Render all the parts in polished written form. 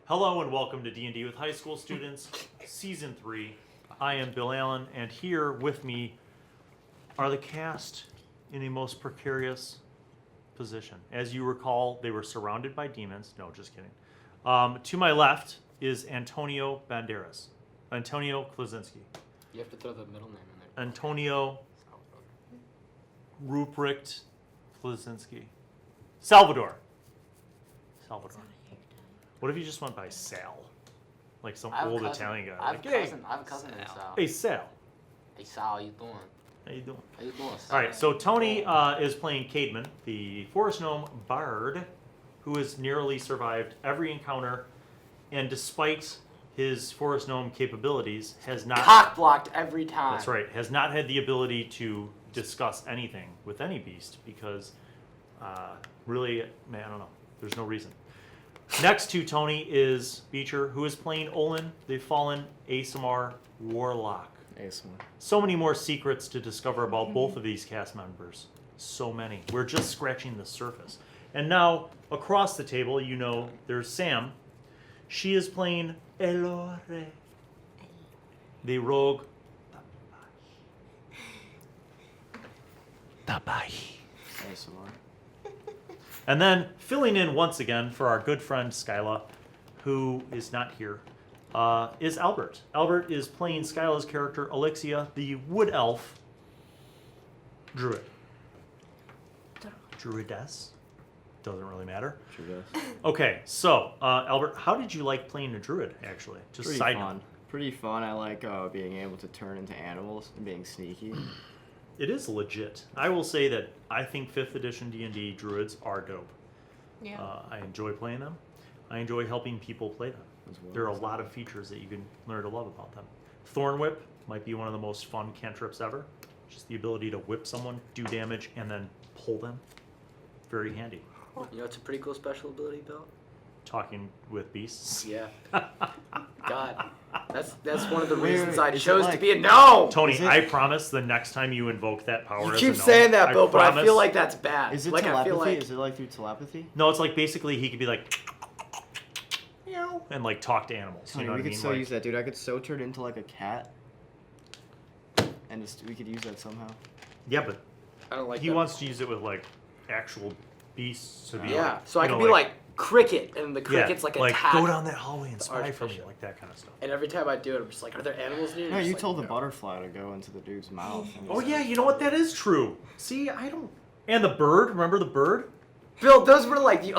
Hello and welcome to D&D with High School Students, Season 3. I am Bill Allan, and here with me are the cast in a most precarious position. As you recall, they were surrounded by demons. No, just kidding. To my left is Antonio Banderas. Antonio Klaczynski. You have to throw the middle name in there. Antonio Ruprecht Klaczynski. Salvador. What if you just went by Sal? Like some old Italian guy. I have a cousin named Sal. Hey, Sal. Hey, Sal, how you doing? How you doing? Sal? All right, so Tony is playing Cademan, the Forest Gnome Bard, who has nearly survived every encounter, and despite his Forest Gnome capabilities, has not... Cock-blocked every time. That's right. Has not had the ability to discuss anything with any beast because, really, man, I don't know. There's no reason. Next to Tony is Beecher, who is playing Olin, the fallen ASMR Warlock. ASMR. So many more secrets to discover about both of these cast members. So many. We're just scratching the surface. And now, across the table, you know, there's Sam. She is playing Elore, the rogue Tabai. ASMR. And then, filling in once again for our good friend Skyla, who is not here, is Albert. Albert is playing Skyla's character, Alexia, the wood elf druid. Druidess? Doesn't really matter. Sure does. Okay, so, Albert, how did you like playing a druid, actually? Just Pretty side fun. note. Pretty fun. I like being able to turn into animals and being sneaky. It is legit. I will say that I think 5th edition D&D druids are dope. Yeah. I enjoy playing them. I enjoy helping people play them. As well. There are a lot of features that you can learn to love about them. Thorn Whip might be one of the most fun cantrips ever. Just the ability to whip someone, do damage, and then pull them. Very handy. You know, it's a pretty cool special ability, Bill. Talking with beasts. Yeah. God, that's one of the Wait, reasons wait, I is it chose to like- be a gnome. Tony, Is it- I promise the next time you invoke that power You as keep a gnome, saying that, Bill, but I promise- feel like that's bad. Is it like, telepathy? I feel like Is it like through telepathy? No, it's like basically he could be like... and like talk to animals. Tony, You know we what I could mean? so Like, use that, dude. I could so turn into like a cat. And just, we could use that somehow. yeah, but I don't like he that. wants to use it with like actual beasts to be Yeah, like, so I you could know, be like Cricket, and the Cricket's like attack. go down that hallway and spy for me, Archbishop. like that kind of stuff. And every time I do it, I'm just like, are there animals near? No, Just you like, told the no. butterfly to go into the dude's mouth. And Oh he's yeah, like- you know what? That is true. See, I don't. And the bird. Remember the bird? Bill, those were like the.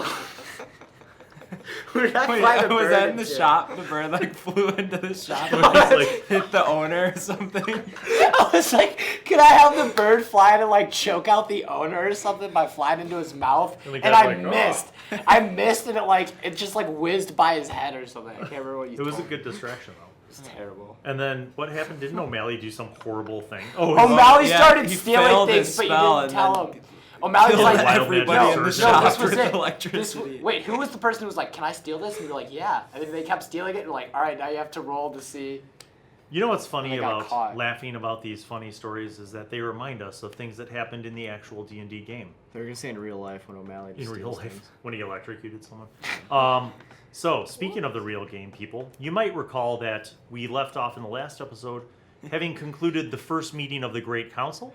Where did I find the was bird that in the into? shop? The bird like flew into the shop He's and like, hit the owner or something. I was like, could I have the bird fly to like choke out the owner or something by flying into his mouth? And the And guy's I like, "Oh." missed. I missed, and it just like whizzed by his head or something. I can't remember what you it was a told me. good distraction though. It was terrible. And then what happened? Didn't O'Malley do some horrible thing? Oh, O'Malley yeah, started he stealing failed things, his but you spell didn't and tell then him. O'Malley was killed like, everybody in the no, shop this was with it. electricity. Wait, who was the person who was like, can I steal this? And we were like, yeah. And then they kept stealing it, and like, all right, now you have to roll to see. You know what's funny And I got about caught. laughing about these funny stories is that they remind us of things that happened in the actual D&D game. They're gonna say in real life when O'Malley In just real steals life, things. when he electrocuted someone. So, speaking of the real game, people, you might recall that we left off in the last episode having concluded the first meeting of the Great Council.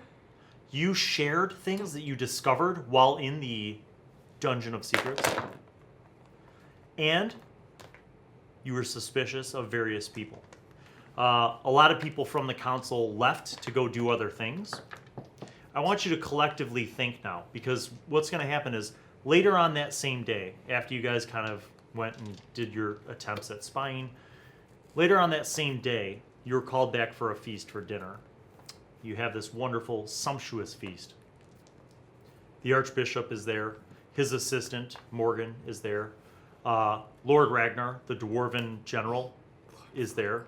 You shared things that you discovered while in the Dungeon of Secrets. And you were suspicious of various people. A lot of people from the council left to go do other things. I want you to collectively think now, because what's going to happen is later on that same day, after you guys kind of went and did your attempts at spying, later on that same day, you're called back for a feast for dinner. You have this wonderful, sumptuous feast. The Archbishop is there. His assistant, Morgan, is there. Lord Ragnar, the Dwarven General, is there.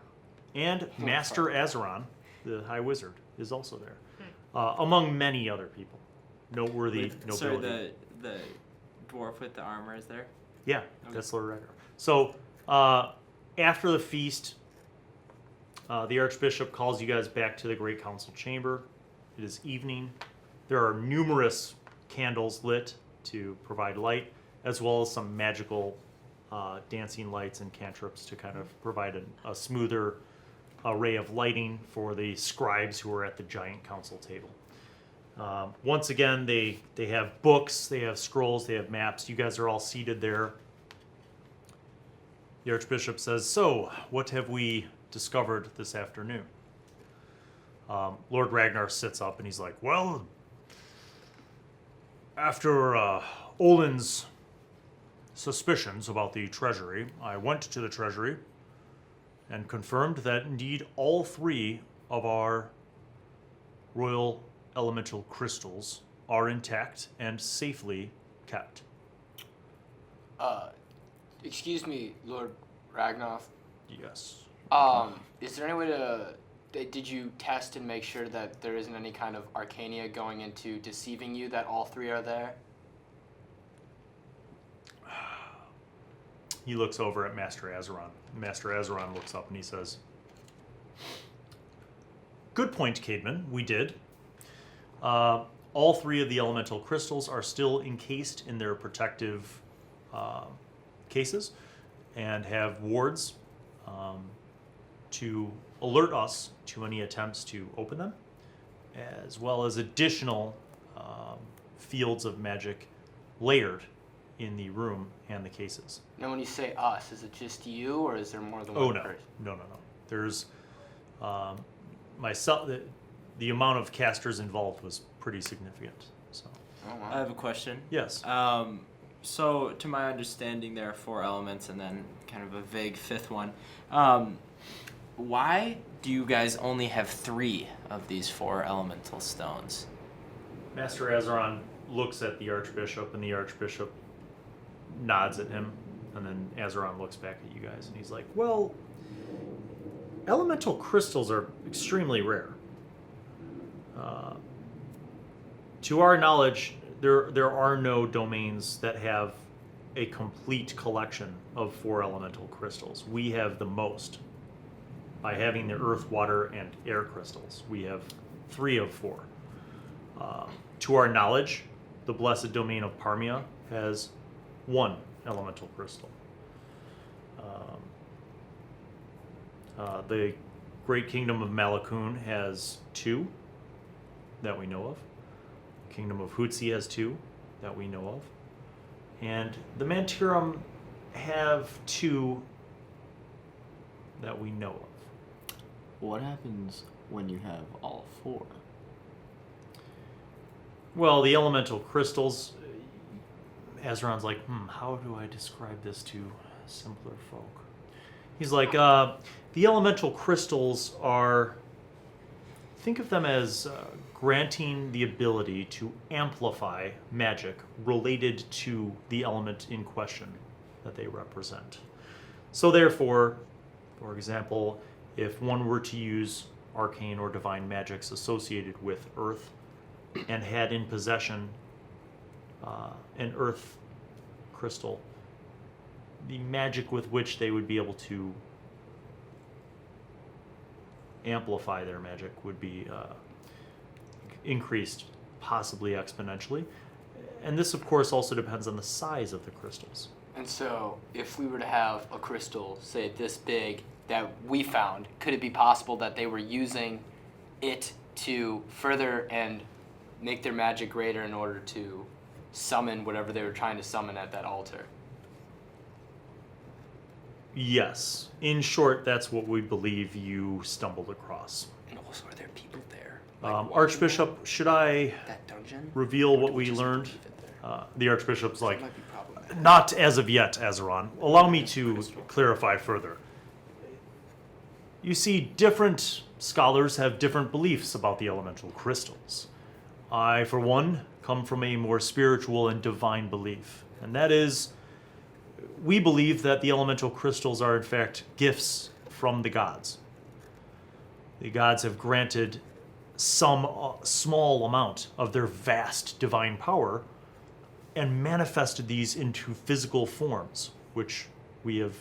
And Master Azeron, the High Wizard, is also there. Among many other people. Noteworthy nobility. Sorry, the dwarf with the armor is there? Yeah, Okay. that's Lord Ragnar. So, after the feast, the Archbishop calls you guys back to the Great Council Chamber. It is evening. There are numerous candles lit to provide light, as well as some magical dancing lights and cantrips to kind of provide a smoother array of lighting for the scribes who are at the giant council table. Once again, they have books, they have scrolls, they have maps. You guys are all seated there. The Archbishop says, "So, what have we discovered this afternoon?" Lord Ragnar sits up and he's like, "Well, after Olin's suspicions about the treasury, I went to the treasury and confirmed that indeed all 3 of our royal elemental crystals are intact and safely kept." Excuse me, Lord Ragnar. Yes. Is there any way to... Did you test and make sure that there isn't any kind of arcana going into deceiving you that all 3 are there? He looks over at Master Azeron. Master Azeron looks up and he says, "Good point, Cademan. We did. All 3 of the elemental crystals are still encased in their protective cases and have wards to alert us to any attempts to open them, as well as additional fields of magic layered in the room and the cases." Now, when you say us, is it just you, or is there more than Oh, one no. person? No. There's myself. The amount of casters involved was pretty significant. So, Oh, wow. I have a question. yes. So, to my understanding, there are 4 elements and then kind of a vague 5th one. Why do you guys only have 3 of these 4 elemental stones? Master Azeron looks at the Archbishop, and the Archbishop nods at him, and then Azeron looks back at you guys, and he's like, "Well, elemental crystals are extremely rare. To our knowledge, there are no domains that have a complete collection of 4 elemental crystals. We have the most by having the earth, water, and air crystals. We have 3 of 4. To our knowledge, the blessed domain of Parmia has 1 elemental crystal. The great kingdom of Malakun has 2 that we know of. The kingdom of Hootsie has 2 that we know of. And the Mantirum have 2 that we know of. What happens when you have all 4? Well, the elemental crystals, Azeron's like, how do I describe this to simpler folk? He's like, the elemental crystals are, think of them as granting the ability to amplify magic related to the element in question that they represent. So therefore, for example, if one were to use arcane or divine magics associated with earth and had in possession an earth crystal, the magic with which they would be able to amplify their magic would be increased, possibly exponentially. And this, of course, also depends on the size of the crystals. And so, if we were to have a crystal, say this big, that we found, could it be possible that they were using it to further and make their magic greater in order to summon whatever they were trying to summon at that altar? Yes. In short, that's what we believe you stumbled across. And also, are there people there? Archbishop, should I That dungeon? reveal Or do what we just learned? leave it there? The Archbishop's like, That might be problematic. not as of yet, Azeron. Allow me to clarify further. You see, different scholars have different beliefs about the elemental crystals. I, for one, come from a more spiritual and divine belief, and that is, we believe that the elemental crystals are in fact gifts from the gods. The gods have granted some small amount of their vast divine power and manifested these into physical forms, which we have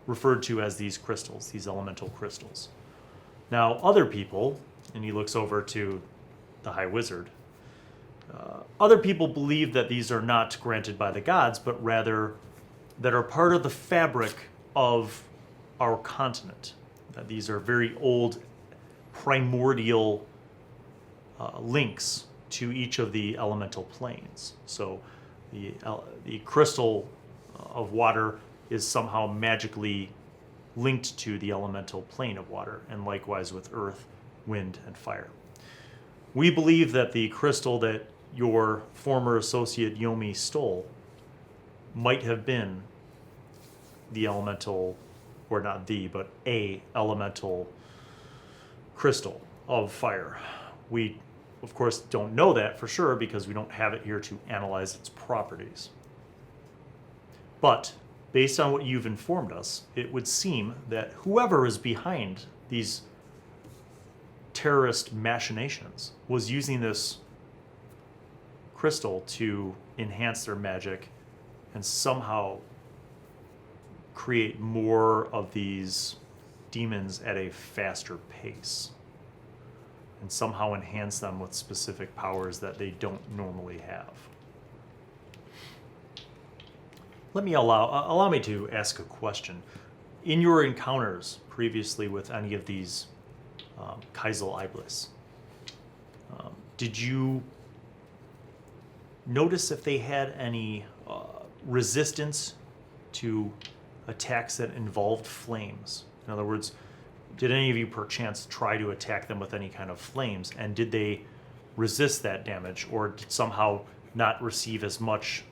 referred to as these crystals, these elemental crystals. Now, other people, and he looks over to the High Wizard, other people believe that these are not granted by the gods, but rather that are part of the fabric of our continent. These are very old, primordial links to each of the elemental planes. So the crystal of water is somehow magically linked to the elemental plane of water, and likewise with earth, wind, and fire. We believe that the crystal that your former associate Yomi stole might have been the elemental, or not the, but a elemental crystal of fire. We, of course, don't know that for sure because we don't have it here to analyze its properties. But based on what you've informed us, it would seem that whoever is behind these terrorist machinations was using this crystal to enhance their magic and somehow create more of these demons at a faster pace, and somehow enhance them with specific powers that they don't normally have. Allow me to ask a question. In your encounters previously with any of these Kaisel Iblis, did you notice if they had any resistance to attacks that involved flames? In other words, did any of you perchance try to attack them with any kind of flames, and did they resist that damage, or did somehow not receive as much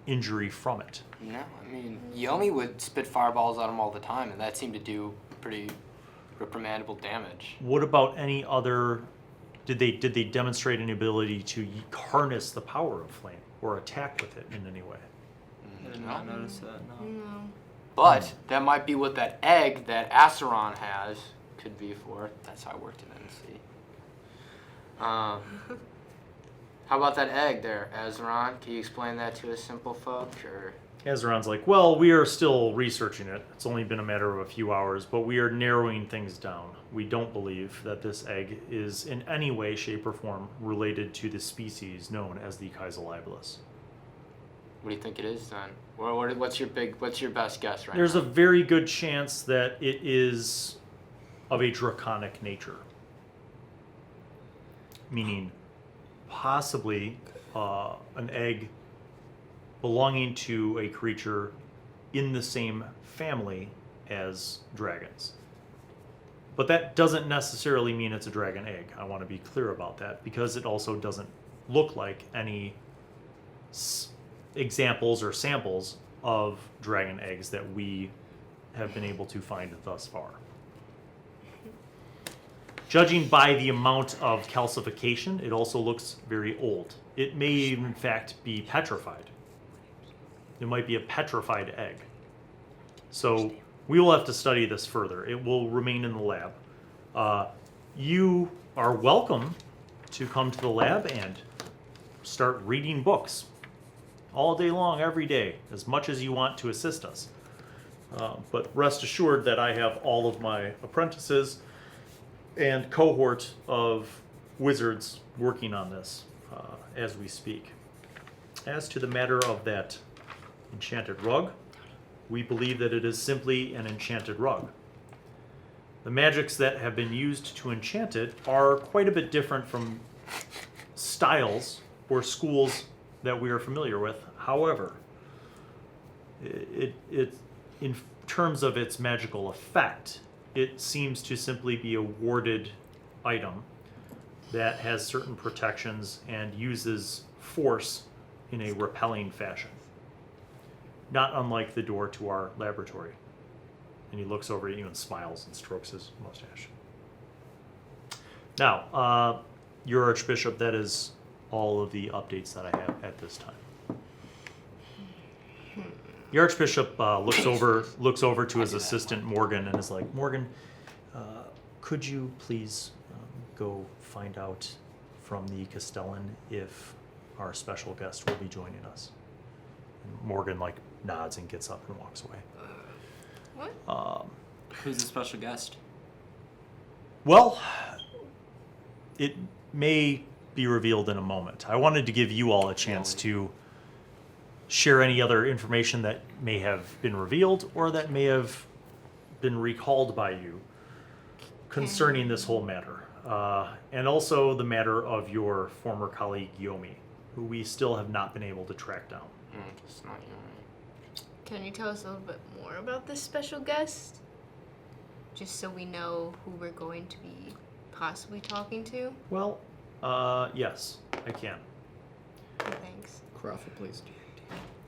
injury from it? No, I mean, Yomi would spit fireballs at him all the time, and that seemed to do pretty reprimandable damage. What about any other? Did they demonstrate an ability to harness the power of flame or attack with it in any way? I did not notice that, no. No. But that might be what that egg that Acheron has could be for. That's how I worked in NC. How about that egg there, Azeron? Can you explain that to a simple folk, or? Azeron's like, well, we are still researching it. It's only been a matter of a few hours, but we are narrowing things down. We don't believe that this egg is in any way, shape, or form related to the species known as the Kaisel Iblis. What do you think it is then? What's your best guess right There's now? a very good chance that it is of a draconic nature. Meaning, possibly an egg belonging to a creature in the same family as dragons. But that doesn't necessarily mean it's a dragon egg. I want to be clear about that, because it also doesn't look like any examples or samples of dragon eggs that we have been able to find thus far. Judging by the amount of calcification, it also looks very old. It may in fact be petrified. It might be a petrified egg. So we will have to study this further. It will remain in the lab. You are welcome to come to the lab and start reading books all day long, every day, as much as you want to assist us. But rest assured that I have all of my apprentices and cohort of wizards working on this as we speak. As to the matter of that enchanted rug, we believe that it is simply an enchanted rug. The magics that have been used to enchant it are quite a bit different from styles or schools that we are familiar with. However, it in terms of its magical effect, it seems to simply be a warded item that has certain protections and uses force in a repelling fashion. Not unlike the door to our laboratory. And he looks over at you and smiles and strokes his mustache. Now, your Archbishop, that is all of the updates that I have at this time. The Archbishop looks over to his assistant Morgan and is like, Morgan, could you please go find out from the Castellan if our special guest will be joining us? And Morgan nods and gets up and walks away. What? Who's the special guest? Well, it may be revealed in a moment. I wanted to give you all a chance to share any other information that may have been revealed or that may have been recalled by you concerning this whole matter. And also the matter of your former colleague Yomi, who we still have not been able to track down. It's not Yomi. Can you tell us a little bit more about this special guest? Just so we know who we're going to be possibly talking to? Well, yes, I can. Thanks. Crawford, please.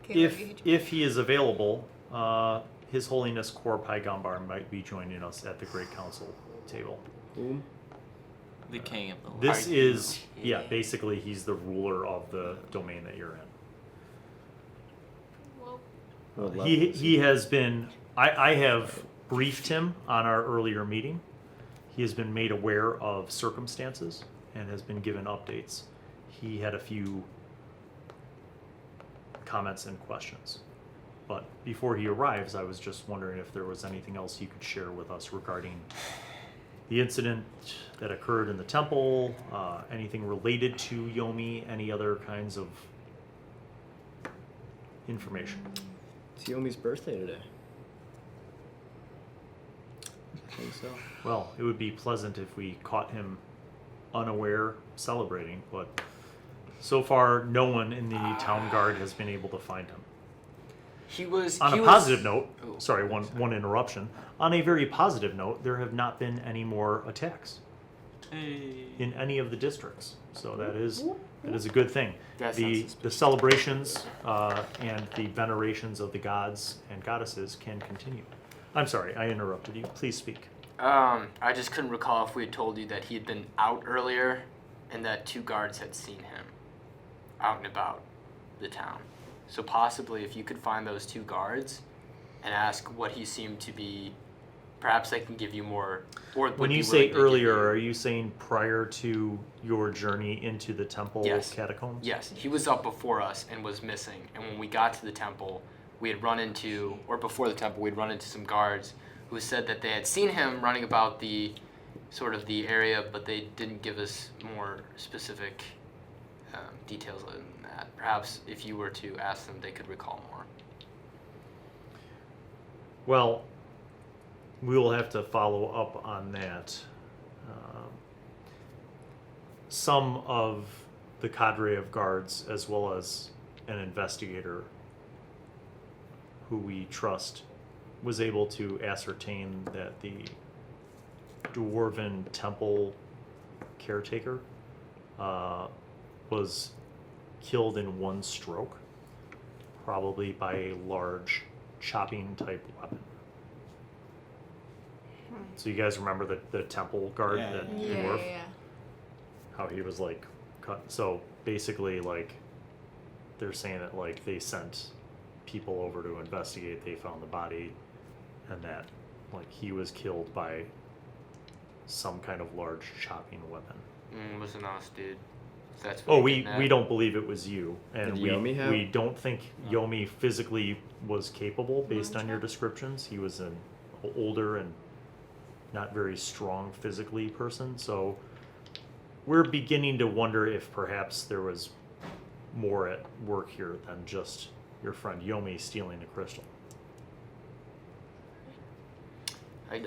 Okay, If he is available, His Holiness Kor Paigambar might be joining us at the Great Council table. Whom? The king of the land. This is, yeah, basically he's the ruler of the domain that you're in. Well, He has been, I have briefed him on our earlier meeting. He has been made aware of circumstances and has been given updates. He had a few comments and questions. But before he arrives, I was just wondering if there was anything else you could share with us regarding the incident that occurred in the temple, anything related to Yomi, any other kinds of information. It's Yomi's birthday today. I think so. Well, it would be pleasant if we caught him unaware celebrating, but so far no one in the town guard has been able to find him. On a positive note, sorry, one interruption. On a very positive note, there have not been any more attacks in any of the districts, so that is a good thing. The celebrations and the venerations of the gods and goddesses can continue. I'm sorry, I interrupted you. Please speak. I just couldn't recall if we had told you that he had been out earlier and that 2 guards had seen him out and about the town. So possibly if you could find those 2 guards and ask what he seemed to be, perhaps I can give you more. Or When you say earlier, are you saying prior to your journey into the temple catacombs? Yes, he was up before us and was missing. And when we got to the temple, we had run into, or before the temple, we'd run into some guards who said that they had seen him running about the sort of the area, but they didn't give us more specific details other than that. Perhaps if you were to ask them, they could recall more. Well, we will have to follow up on that. Some of the cadre of guards, as well as an investigator who we trust, was able to ascertain that the dwarven temple caretaker was killed in one stroke, probably by a large chopping type weapon. So you guys remember the temple guard, that dwarf? Yeah. How he was like cut. So basically, like, they're saying that like they sent people over to investigate, they found the body, and that like he was killed by some kind of large chopping weapon. It wasn't us, dude. That's what We don't believe it was you, and Did Yomi have? we don't think Yomi physically was capable based on your descriptions. He was an older and not very strong physically person, so we're beginning to wonder if perhaps there was more at work here than just your friend Yomi stealing the crystal.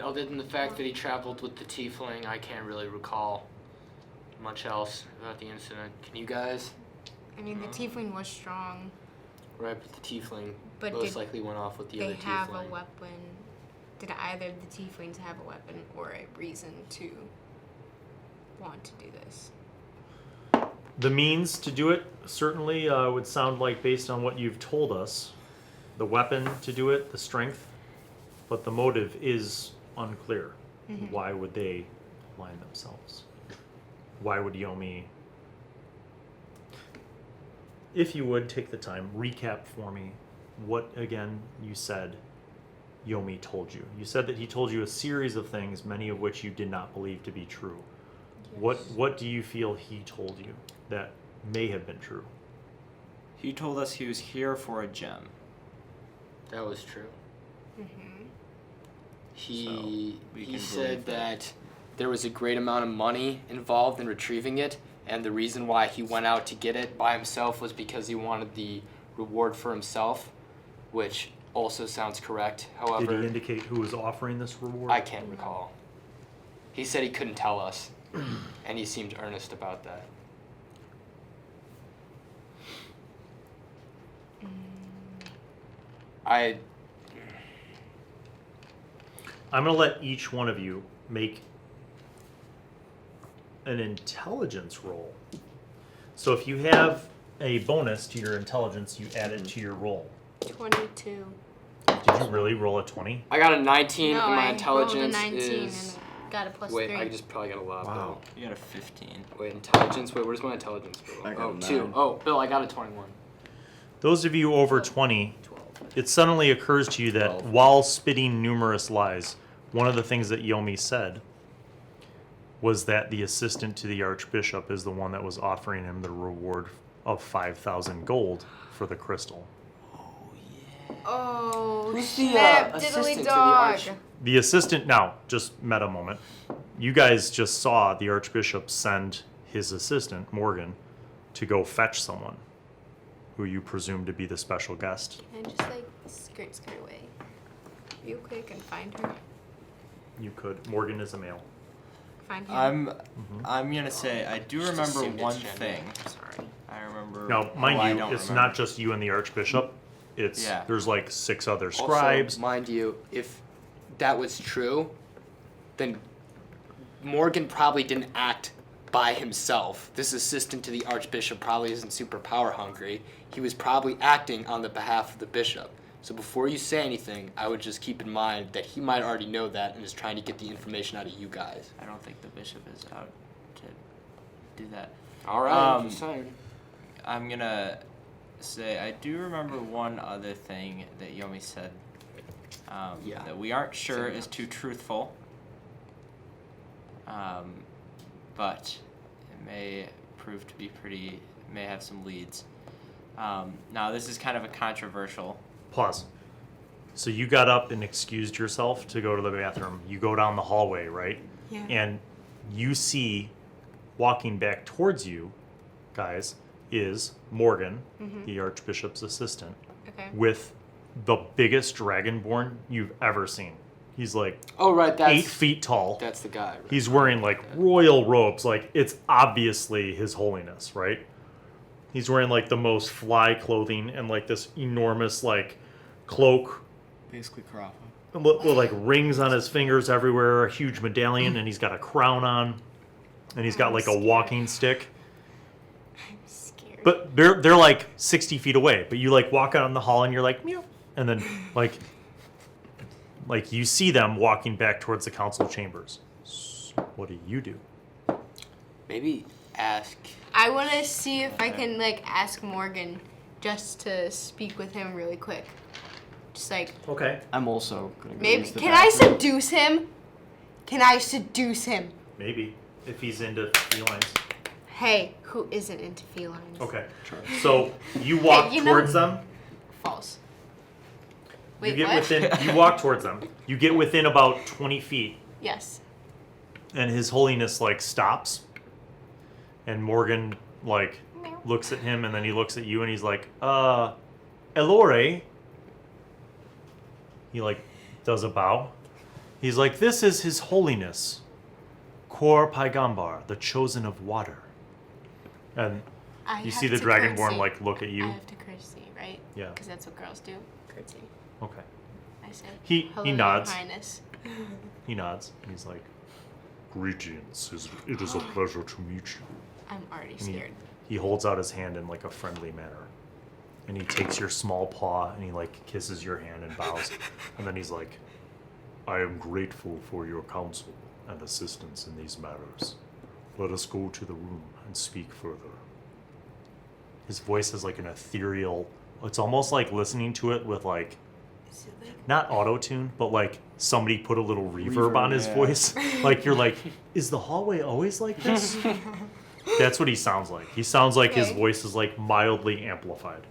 Other than the fact that he traveled with the tiefling, I can't really recall much else about the incident. Can you guys? I mean, the tiefling was strong. Right, but the tiefling But most did likely went off with the They other have tiefling. a weapon. Did either of the tieflings have a weapon or a reason to want to do this? The means to do it certainly would sound like, based on what you've told us, the weapon to do it, the strength, but the motive is unclear. Why would they line themselves? Why would Yomi? If you would take the time, recap for me what again you said Yomi told you. You said that he told you a series of things, many of which you did not believe to be true. What do you feel he told you that may have been true? He told us he was here for a gem. That was true. Mm-hmm. He we can said believe that. that there was a great amount of money involved in retrieving it, and the reason why he went out to get it by himself was because he wanted the reward for himself, which also sounds correct. However, Did he indicate who was offering this reward? I can't recall. He said he couldn't tell us, and he seemed earnest about that. I'm going to let each one of you make an intelligence roll. So if you have a bonus to your intelligence, you add it to your roll. 22. Did you really roll a 20? I got a 19, No, and my I intelligence rolled a 19 is. and got a plus Wait, 3. I just probably got a lot. Wow. You got a 15. Wait, intelligence. Wait, where's my intelligence? I got Oh, a 2. 9. Oh, Bill, I got a 21. Those of you over 20, 12. it suddenly occurs to you that 12. while spitting numerous lies, one of the things that Yomi said was that the assistant to the Archbishop is the one that was offering him the reward of 5,000 gold for the crystal. Oh, Who's the, snap, assistant diddly to the dog. arch- The assistant, now, just meta moment. You guys just saw the Archbishop send his assistant, Morgan, to go fetch someone who you presume to be the special guest. Can I just like skirt away real quick and find her? You could. Morgan is a male. Find him. I'm gonna say I do Just remember assumed it's one gender. thing. Sorry. I remember. Now, mind I you, don't it's remember. not just you and the Archbishop. It's Yeah. there's like 6 other scribes. Also, mind you, if that was true, then Morgan probably didn't act by himself. This assistant to the Archbishop probably isn't super power hungry. He was probably acting on the behalf of the bishop. So before you say anything, I would just keep in mind that he might already know that and is trying to get the information out of you guys. I don't think the bishop is out to do that. All right, Um, just saying. I'm gonna say I do remember one other thing that Yomi said. Yeah. That we aren't sure Same is notes. too truthful. But it may prove to be may have some leads. Now this is kind of a controversial. Pause. So you got up and excused yourself to go to the bathroom. You go down the hallway, right? Yeah. And you see walking back towards you, guys, is Morgan, the Archbishop's assistant, Okay. with the biggest dragonborn you've ever seen. He's like Oh, right, 8 feet tall. that's the guy. Right? He's wearing like royal robes. Like it's obviously His Holiness, right? He's wearing like the most fly clothing and like this enormous like cloak Basically Carafa. with like rings on his fingers everywhere, a huge medallion, and he's got a crown on, and he's got I'm like a scared. walking stick. I'm scared. But they're like 60 feet away. But you like walk out in the hall and you're like meow, and then like you see them walking back towards the council chambers. What do you do? Maybe ask. I want to see if I can like ask Morgan just to speak with him really quick. Just like Okay. I'm also gonna go maybe use the can I bathroom. seduce him? Can I seduce him? Maybe if he's into felines. Hey, who isn't into felines? Okay. So you walk you know- towards them. False. You Wait, get what? within. You walk towards them. You get within about 20 feet, Yes. and His Holiness like stops, and Morgan like Meow. looks at him, and then he looks at you, and he's like, Elore. He like does a bow. He's like, this is His Holiness, Kor Paigambar, the chosen of water. And I you have see the to Dragonborn curtsy. like look at I you. have to curtsy, right? Yeah. Because that's what girls do. Curtsy. Okay. I said. He Hello, Your nods. Highness. He nods. And he's like, greetings. It is a pleasure to meet you. I'm already And he- scared. He holds out his hand in like a friendly manner. And he takes your small paw and he like kisses your hand and bows. And then he's like, I am grateful for your counsel and assistance in these matters. Let us go to the room and speak further. His voice is like an ethereal, it's almost like listening to it with like, Is it like not auto-tune, but like somebody put a little reverb Reverb, on his yeah. voice. Like you're like, is the hallway always like this? That's what he sounds like. He sounds like his Okay. voice is like mildly amplified.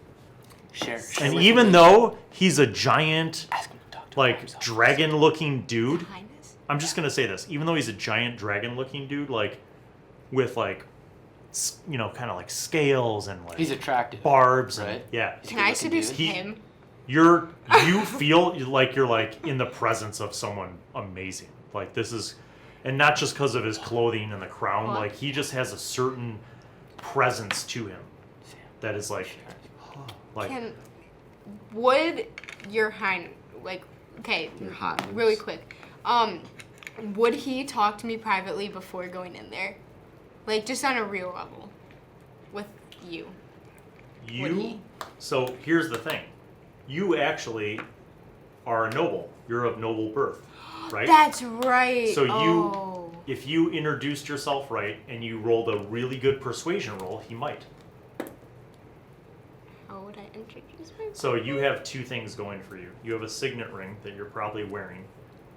Share. And with even me. though he's a giant, Ask him to talk to like himself. dragon-looking dude, Highness? I'm just gonna say this. Even though he's a giant dragon-looking dude, like with like kind of like scales and like He's attractive. barbs, right? and yeah. He's a Can I good-looking seduce dude. him? You feel like you're like in the presence of someone amazing. Like this is, and not just because of his clothing and the crown. What? Like he just has a certain presence to him that is like, Would your Highness, Your Highness. really quick, would he talk to me privately before going in there? Like, just on a real level. With you. Would you. he? So here's the thing, you actually are a noble. You're of noble birth, right? That's right. So you- Oh. If you introduced yourself right and you rolled a really good persuasion roll, he might. How would I introduce myself? So you have two things going for you. You have a signet ring that you're probably wearing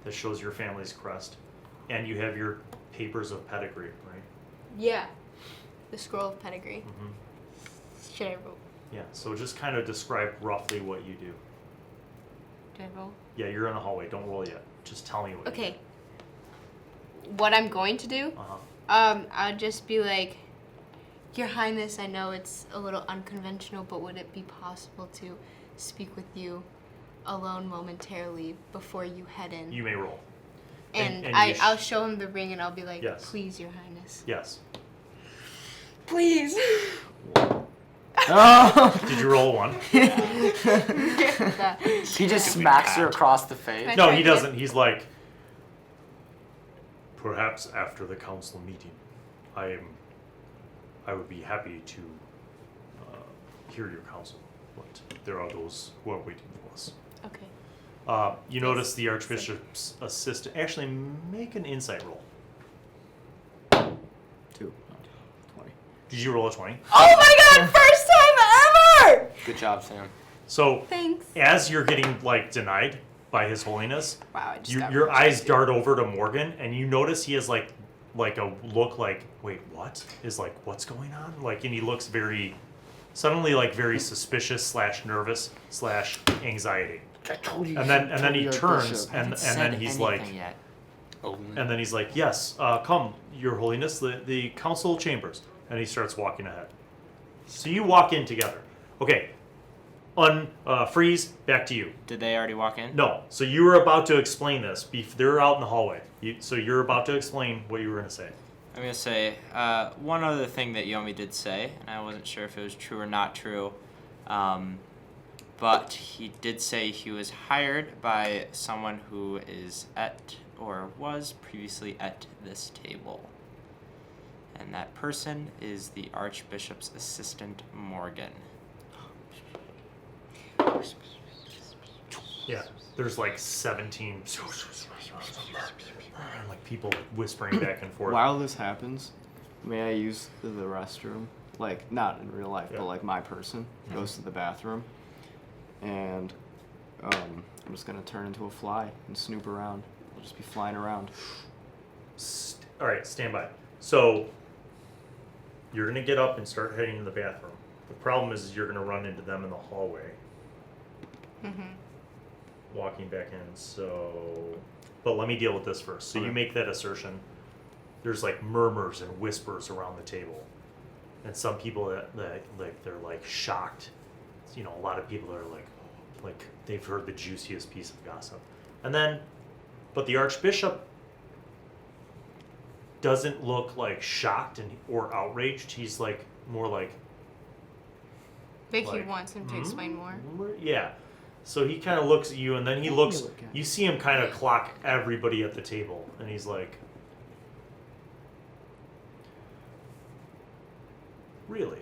that shows your family's crest, and you have your papers of pedigree, right? Yeah. The scroll of pedigree. Mm-hmm. Should I roll? Yeah, so just kind of describe roughly what you do. Do I roll? Yeah, you're in the hallway. Don't roll yet. Just tell me what you Okay. What I'm going to do? do. Uh-huh. I'd just be like, Your Highness, I know it's a little unconventional, but would it be possible to speak with you alone momentarily before you head in? You may roll. And, and you I'll show him the ring and I'll be like, Yes. Please, Your Highness. Yes. Please. Oh! Did you roll a 1? He just smacks her across the face. Right. No, he doesn't. He's like, perhaps after the council meeting, I would be happy to hear your counsel, but there are those who are waiting for us. Okay. You notice the Archbishop's assistant. Actually, make an insight roll. 2. 20. Did you roll a 20? Oh my god, first time ever! Good job, Sam. So, Thanks. as you're getting denied by His Holiness, Wow, I just got your eyes rejected. dart over to Morgan, and you notice he has like a look like, wait, what? Is like, what's going on? Like, and he looks suddenly very suspicious / nervous / anxiety. I told you. And then he turns and then he's like, Yet. and then he's like, yes, come, Your Holiness, the council chambers. And he starts walking ahead. So you walk in together. Okay, freeze, back to you. Did they already walk in? No, so you were about to explain this. They're out in the hallway. So you're about to explain what you were going to say. I'm going to say one other thing that Yomi did say, and I wasn't sure if it was true or not true, but he did say he was hired by someone who is at or was previously at this table. And that person is the Archbishop's assistant, Morgan. Yeah, there's like 17 and like people whispering back and forth. While this happens, may I use the restroom? Like, not in real life, Yeah. but like my person goes to the bathroom. And I'm just going to turn into a fly and snoop around. I'll just be flying around. All right, stand by. So you're going to get up and start heading to the bathroom. The problem is you're going to run into them in the hallway. Walking back in, but let me deal with this first. So you Okay. make that assertion. There's like murmurs and whispers around the table, and some people that like they're like shocked. A lot of people are like they've heard the juiciest piece of gossip, but the Archbishop doesn't look like shocked or outraged. He's like more like Like he like, wants him to explain more. Yeah. So he kind of looks at you, and then he looks. look at You see him kind of clock everybody at the table, and he's like, "Really?"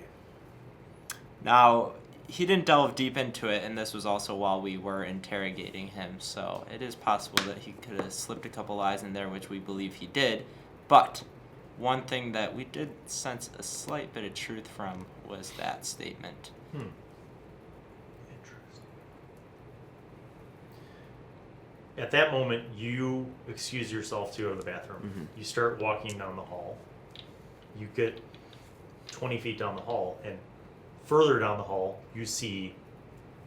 Now, he didn't delve deep into it, and this was also while we were interrogating him, so it is possible that he could have slipped a couple lies in there, which we believe he did. But one thing that we did sense a slight bit of truth from was that statement. Interesting. At that moment, you excuse yourself to go to the bathroom. Mhm. You start walking down the hall. You get 20 feet down the hall, and further down the hall, you see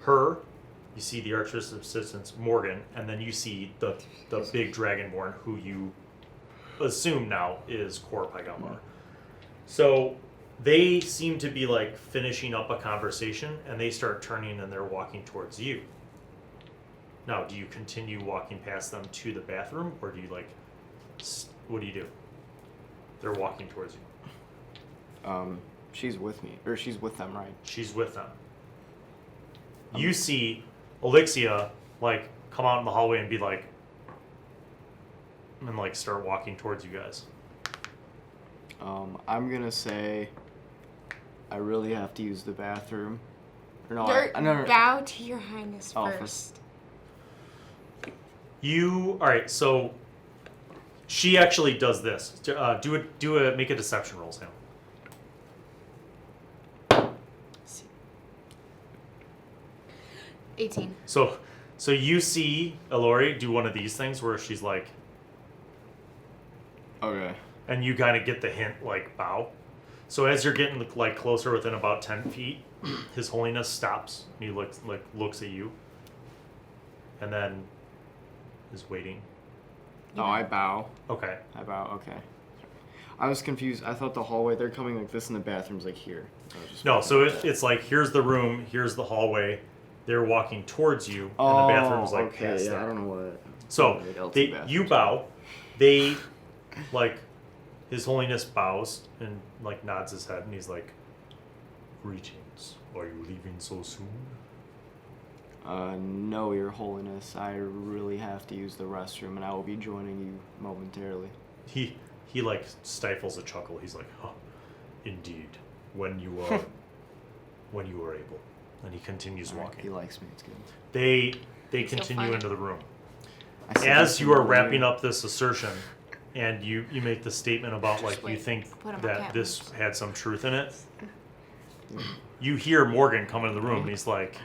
her. You see the Archbishop's assistant, Morgan, and then you see the big Dragonborn, who you assume now is Kor Pagamblar. So They seem to be like finishing up a conversation, and they start turning and they're walking towards you. Now, do you continue walking past them to the bathroom, or do you like, what do you do? They're walking towards you. She's with me, or she's with them, right? She's with them. You see Elixia like come out in the hallway and be like, and like start walking towards you guys. I'm gonna say I really have to use the bathroom. Or no, No. Bow to your highness Oh, first. Alright, so she actually does this. Make a deception roll, Sam. 18. So you see Elori do one of these things where she's like, Okay. and you kind of get the hint, like, bow. So as you're getting like closer within about 10 feet, His Holiness stops. And he looks at you, and then is waiting. Oh, I bow. Okay. I bow. Okay. I was confused. I thought the hallway. They're coming like this, and the bathroom's like here. No, so it's like here's the room, here's the hallway. They're walking towards you, Oh, and the bathroom's like okay. past Yeah, there. I don't know what. So you bow. They like His Holiness bows and like nods his head, and he's like, "Greetings. Are you leaving so soon?" No, Your Holiness. I really have to use the restroom, and I will be joining you momentarily. He like stifles a chuckle. He's like, "Oh, indeed. When you are able." And he continues All right, walking. he likes me. It's good. They continue fun. into the room. I said As this you are earlier. wrapping up this assertion, and you make the statement about Just like you wait. think Put on my that cat this boots. had some truth in it, you hear Morgan come into the room, and he's like,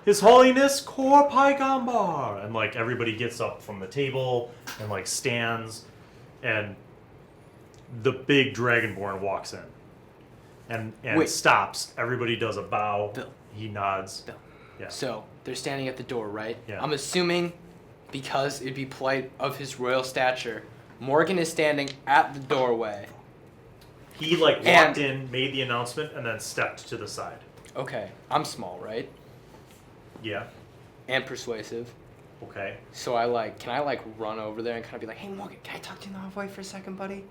"His Holiness Kor Paigambar," and like everybody gets up from the table and like stands, and the big Dragonborn walks in, and Wait. stops. Everybody does a bow. Bill. He nods. Bill. Yeah. So they're standing at the door, right? Yeah. I'm assuming because it'd be polite of his royal stature, Morgan is standing at the doorway. He like walked And- in, made the announcement, and then stepped to the side. Okay, I'm small, right? Yeah. And persuasive. Okay. So can I run over there and kind of be like, "Hey Morgan, can I talk to you in the hallway for a second, buddy?"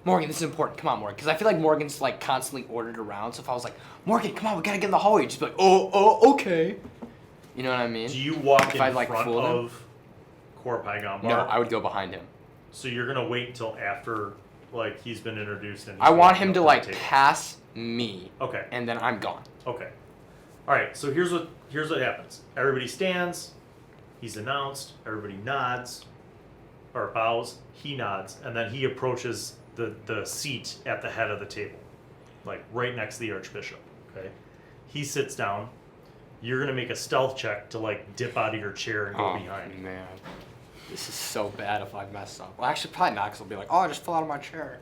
Morgan, this is important. Come on, Morgan. Because I feel like Morgan's like constantly ordered around. So if I was like, "Morgan, come on, we gotta get in the hallway," you'd just be like, "Oh, okay." You know what I mean? Do you walk in I, like, front fool him? of Kor Paigambar? No, I would go behind him. So you're gonna wait until after like he's been introduced and I want walking him up to the like table. pass me, Okay. and then I'm gone. Okay. All right. So here's what happens. Everybody stands. He's announced. Everybody nods, or bows. He nods, and then he approaches the seat at the head of the table, like right next to the Archbishop. Okay. He sits down. You're gonna make a stealth check to like dip out of your chair and go behind. Man, this is so bad if I mess up. Well, actually, probably not, because I'll be like, "Oh, I just fell out of my chair."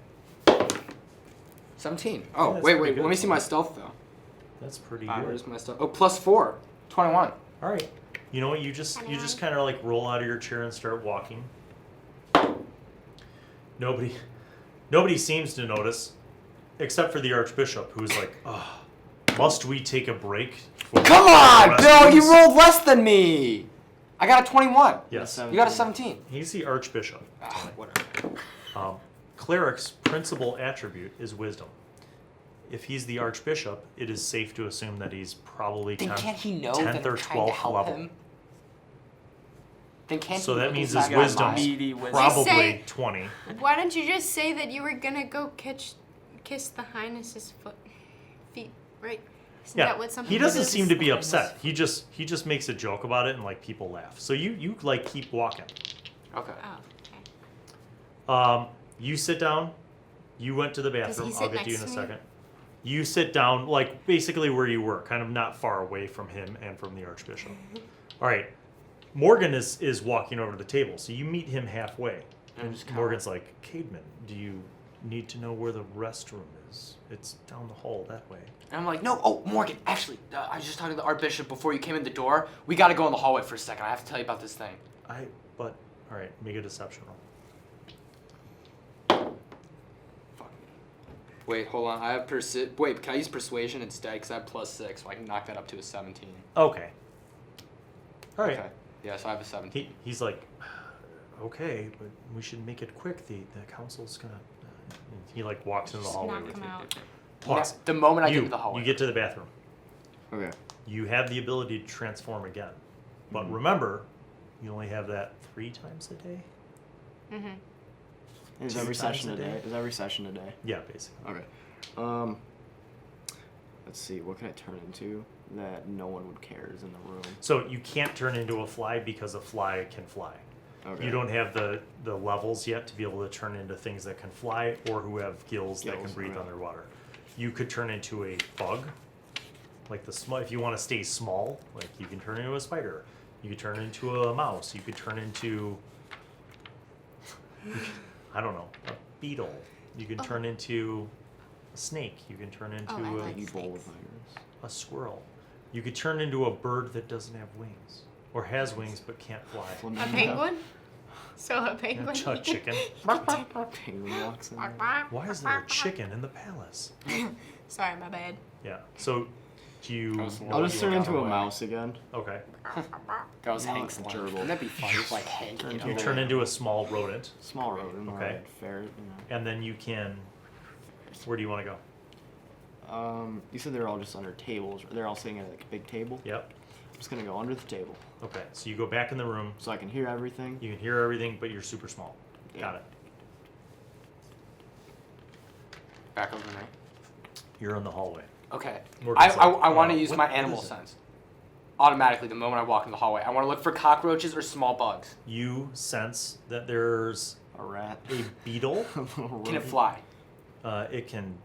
17. Oh, that's wait. pretty good. Let me see my stealth though. That's pretty good. Where's my stealth? Oh, +4. 21. All right. You know what? You just kind of like roll out of your chair and start walking. Nobody seems to notice, except for the Archbishop, who's like, "Oh, must we take a break?" for Come on, the Bill! You restrooms?" rolled less than me. I got a 21. Yes. You got a 17. He's the Archbishop. Ah, whatever. Cleric's principal attribute is wisdom. If he's the Archbishop, it is safe to assume that he's probably Then 10th, can't he know 10th that or I'm trying to 12th help level. him? Then can't So he that look means inside his my wisdom's mind? Meaty wisdom. probably Say- 20. Why don't you just say that you were gonna go kiss the Highness's feet, right? Isn't Yeah, that what some he people doesn't do? seem to be upset. He just makes a joke about it and like people laugh. So you like keep walking. Okay. Oh, okay. You sit down. You went to the he bathroom. sit I'll get to you in a next to me? second. You sit down, like basically where you were, kind of not far away from him and from the Archbishop. All right. Morgan is walking over to the table, so you meet him halfway. I'm And just kinda- Morgan's like, "Cademan, do you need to know where the restroom is? It's down the hall that way." And I'm like, "No, oh, Morgan, actually, I was just talking to the Archbishop before you came in the door. We got to go in the hallway for a second. I have to tell you about this thing." All right, make a deception roll. Fuck me. Wait, hold on. I have Wait, can I use persuasion instead? Because I have +6, so I can knock that up to a 17. Okay. All right. Okay. Yeah, so I have a 17. He's like, okay, but we should make it quick. The council's gonna. And he like walks into the hallway knock with him you. out. Pause. The moment I get to the hallway. You get to the bathroom. Okay. You have the ability to transform again, but Mhm. remember, you only have that 3 times a day. Mm-hmm. Is 2 every times session a a day? day? Is every session a day? Yeah, basically. Okay. Let's see. What can I turn into that no one would care is in the room? So you can't turn into a fly because a fly can fly. Okay. You don't have the levels yet to be able to turn into things that can fly or who have gills that can Gills, breathe right. underwater. You could turn into a bug, like if you want to stay small, like you can turn into a spider. You could turn into a mouse. You could turn into, I don't know, a beetle. You can turn into a snake. You can turn into I like Ebola snakes. virus. a squirrel. You could turn into a bird that doesn't have wings or has wings but can't fly. A Flamingo. penguin? So a Yeah, penguin? a chicken. Penguin walks in. Why is there a chicken in the palace? Sorry, my bad. Yeah. So, do you? I'll just turn into a away. mouse again. Okay. That was No, Hengst. it's a gerbil. Wouldn't that be funny if like Hank Turn came into You over? turn into a small rodent, Small rodent. Okay. Alright, ferret. You and then you can. Where do you want to go? know. You said they're all just under tables. They're all sitting at like a big table. Yep. I'm just gonna go under the table Okay. So you go back in the room. so I can hear everything. You can hear everything, but you're super small. Got it. Back over to me. You're in the hallway. Okay. Morgan's I like, want to "Oh, use what my animal is it?" sense. Automatically, the moment I walk in the hallway, I want to look for cockroaches or small bugs. You sense that there's A rat. a beetle. A little Can it rodent. fly? It can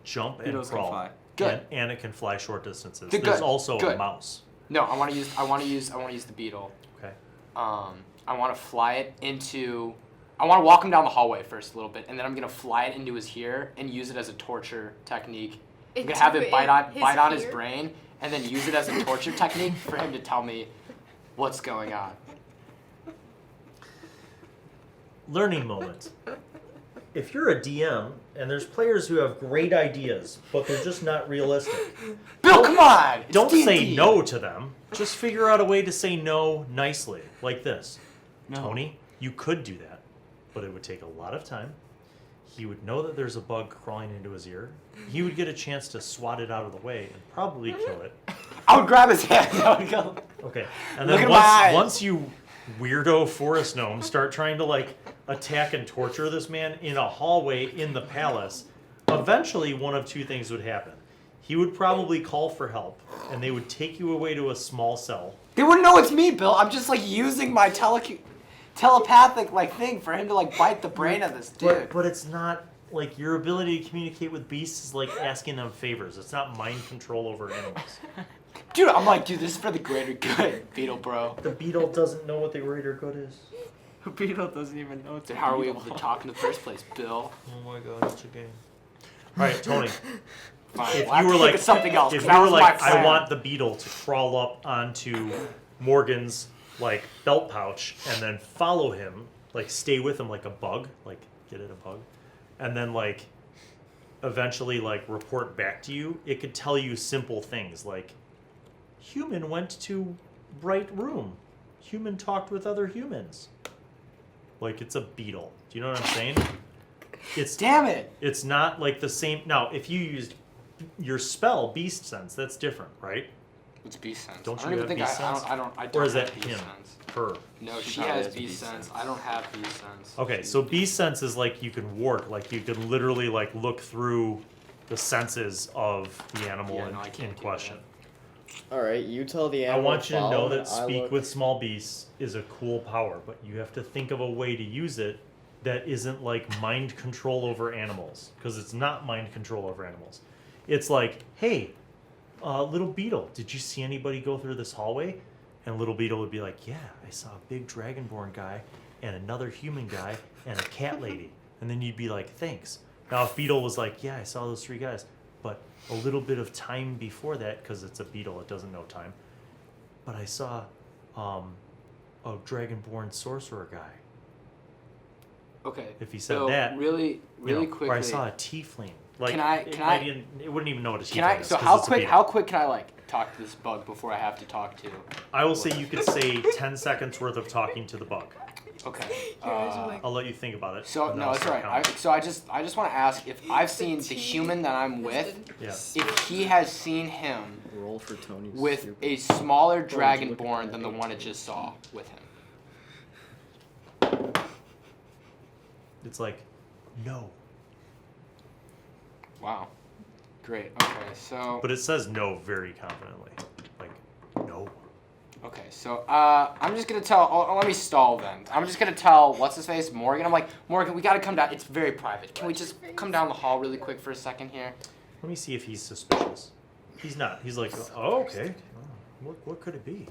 jump and Beetles can crawl. fly. Good. And it can fly short distances. Good. There's also a Good. mouse. No, I want to use the beetle. Okay. I want to fly it into. I want to walk him down the hallway first a little bit, and then I'm gonna fly it into his ear and use it as a torture technique. I'm gonna have it bite on his brain, and then use it as a torture technique for him to tell me what's going on. Learning moment. If you're a DM and there's players who have great ideas, but they're just not realistic, Bill, come on! It's don't say D&D. no to them. Just figure out a way to say no nicely, like this. No. Tony, you could do that, but it would take a lot of time. He would know that there's a bug crawling into his ear. He would get a chance to swat it out of the way and probably kill it. I would grab his hand. I would go. Okay. And Look then at my eyes. once you weirdo forest gnomes start trying to like attack and torture this man in a hallway in the palace, eventually one of two things would happen. He would probably call for help and they would take you away to a small cell. They wouldn't know it's me, Bill. I'm just like using my telepathic like thing for him to like bite the brain of this dude. But it's not like your ability to communicate with beasts is like asking them favors. It's not mind control over animals. Dude, I'm like, dude, this is for the greater good, Beetle bro. The beetle doesn't know what the greater good is. The beetle doesn't even know it's Then how are we able to talk in the first place, Bill? Oh my god, it's a game. Alright, Tony. Fine, If we'll have you to were think like of something else. if 'cause you that were was like, my I plan. want the beetle to crawl up onto Morgan's like belt pouch and then follow him, like stay with him like a bug, like get it a bug, and then like eventually like report back to you, it could tell you simple things like human went to right room. Human talked with other humans. Like it's a beetle. Do you know what I'm saying? It's Damn it! It's not like the same. Now, if you used your spell, Beast Sense, that's different, right? It's beast sense. Don't I you don't even have think beast sense? I don't Or is have that beast him? sense. Her. No, she probably has has beast beast sense. sense. I don't have beast sense. Okay, so Beast Sense is like you can work, like you can literally like look through the senses of the animal Yeah, no, I in can't do question. All right, you tell the I animal. want you to know follow, that and I speak look- with small beasts is a cool power, but you have to think of a way to use it that isn't like mind control over animals, because it's not mind control over animals. It's like, hey, little beetle, did you see anybody go through this hallway? And little beetle would be like, yeah, I saw a big dragonborn guy and another human guy and a cat lady. And then you'd be like, thanks. Now if beetle was like, yeah, I saw those 3 guys, but a little bit of time before that, because it's a beetle, it doesn't know time. But I saw a dragonborn sorcerer guy. Okay. If he said so that, really You know, quickly. or I saw a tiefling Like, Can I- it can might I- even- it wouldn't even know what a Can I? tiefling is, So 'cause how it's a quick? beetle. How quick can I like talk to this bug before I have to talk to? I will say you could say 10 seconds worth of talking to the bug. Okay. Your eyes are like- I'll let you think about it. So and then no, I'll it's start alright. counting. So I just want to ask if I've seen the human that I'm with, Yeah. if he has seen him Roll for Tony's with stupid. a smaller look at dragonborn that than the 18. one it just saw with him. It's like, no. Wow. Great. Okay. So. But it says no very confidently. Like, no. Okay, so I'm just gonna tell. Oh, let me stall then. I'm just gonna tell what's his face, Morgan. I'm like, Morgan, we gotta come down. It's very private. Can we just come down the hall really quick for a second here? Let me see if he's suspicious. He's not. He's like, oh, okay. Oh, what could it be?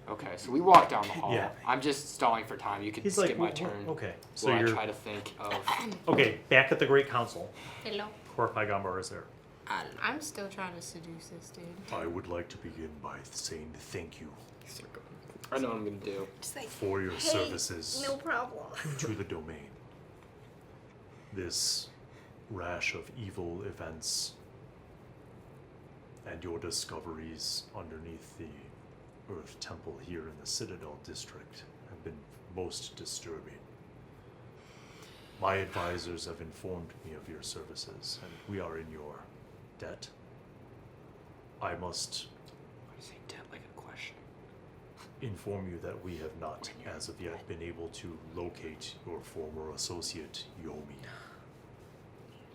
Okay, so we walk down the hall. Yeah. I'm just stalling for time. You could He's skip like, my "Wh- wh- turn. okay. So While I you're try to think of. okay. Back at the Great Council, Hello. Korpai Gumbar is there. I'm still trying to seduce this dude. I would like to begin by saying thank you I know what I'm gonna do. Just like, for your hey, services no problem. to the domain. This rash of evil events and your discoveries underneath the Earth Temple here in the Citadel District have been most disturbing. My advisors have informed me of your services, and we are in your debt. I must Why do you say dead like a question? inform you that we have not, as of yet, been able to locate your former associate, Yomi.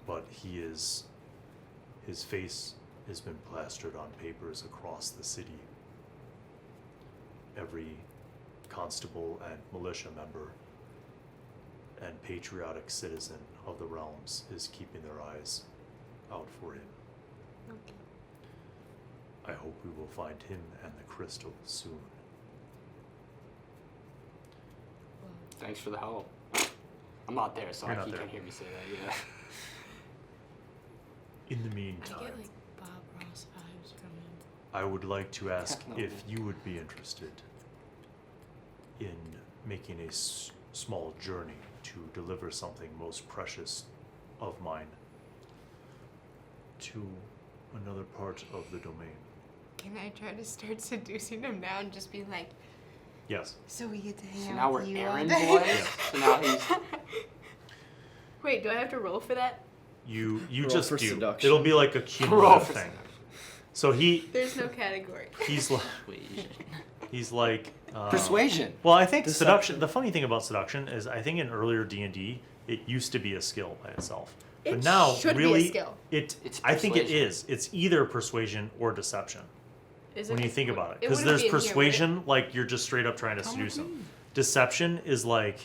But his face has been plastered on papers across the city. Every constable and militia member and patriotic citizen of the realms is keeping their eyes out for him. Okay. I hope we will find him and the crystal soon. Thanks for the help. I'm not there, so You're he not there. can't hear me say that. Yeah. In the I meantime, get like Bob Ross vibes from him. I would like to ask No. if you would be interested in making a small journey to deliver something most precious of mine to another part of the domain. Can I try to start seducing him now and just be like, Yes. so we get to hang So out now with we're you all errand day? boys. Yeah. So now he's. Wait, do I have to roll for that? You Roll just for do. seduction. It'll be like a Roll cumulative for thing. So There's no category. he's like Persuasion. he's like Persuasion. Well, I think Deception. seduction. The funny thing about seduction is, I think in earlier D&D, it used to be a skill by itself, but It now should be a really, skill. It's I think it persuasion. is. It's either persuasion or deception Is when it? you think about it, It because wouldn't there's be in here, would it? persuasion, like you're just straight up trying to seduce them. Deception is like,